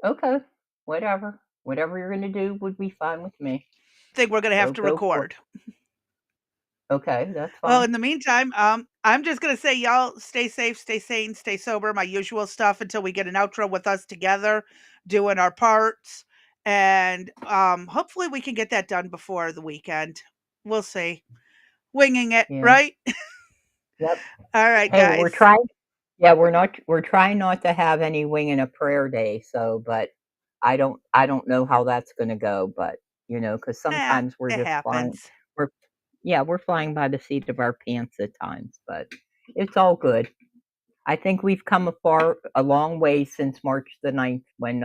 okay. Whatever. Whatever you're gonna do would be fine with me. I think we're gonna have So to go for it. record. Okay, that's Well, fine. in the meantime, I'm just gonna say, y'all stay safe, stay sane, stay sober, my usual stuff until we get an outro with us together, doing our parts, and hopefully we can get that done before the weekend. We'll see. Winging it, Yeah. right? Yep. All right, Hey, we're guys. trying. Yeah, we're trying not to have any wing and a prayer day. So, but I don't know how that's gonna go, but, you know, because Yeah, sometimes we're it just flying happens. we're yeah, we're flying by the seat of our pants at times, but it's all good. I think we've come a long way since March the 9th when,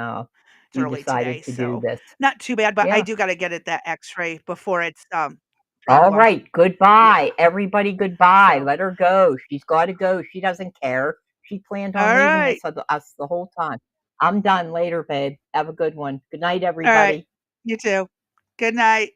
It's we early today, decided to do so this. not too bad, but I Yeah. do gotta get it that X-ray before it's, All problem. right, Yeah. goodbye. Everybody goodbye. So, Let her go. She's gotta go. She doesn't care. She planned on leaving alright. us the whole time. I'm done. Later, babe. Have a good one. Good night, Alright. everybody. You too. Good night.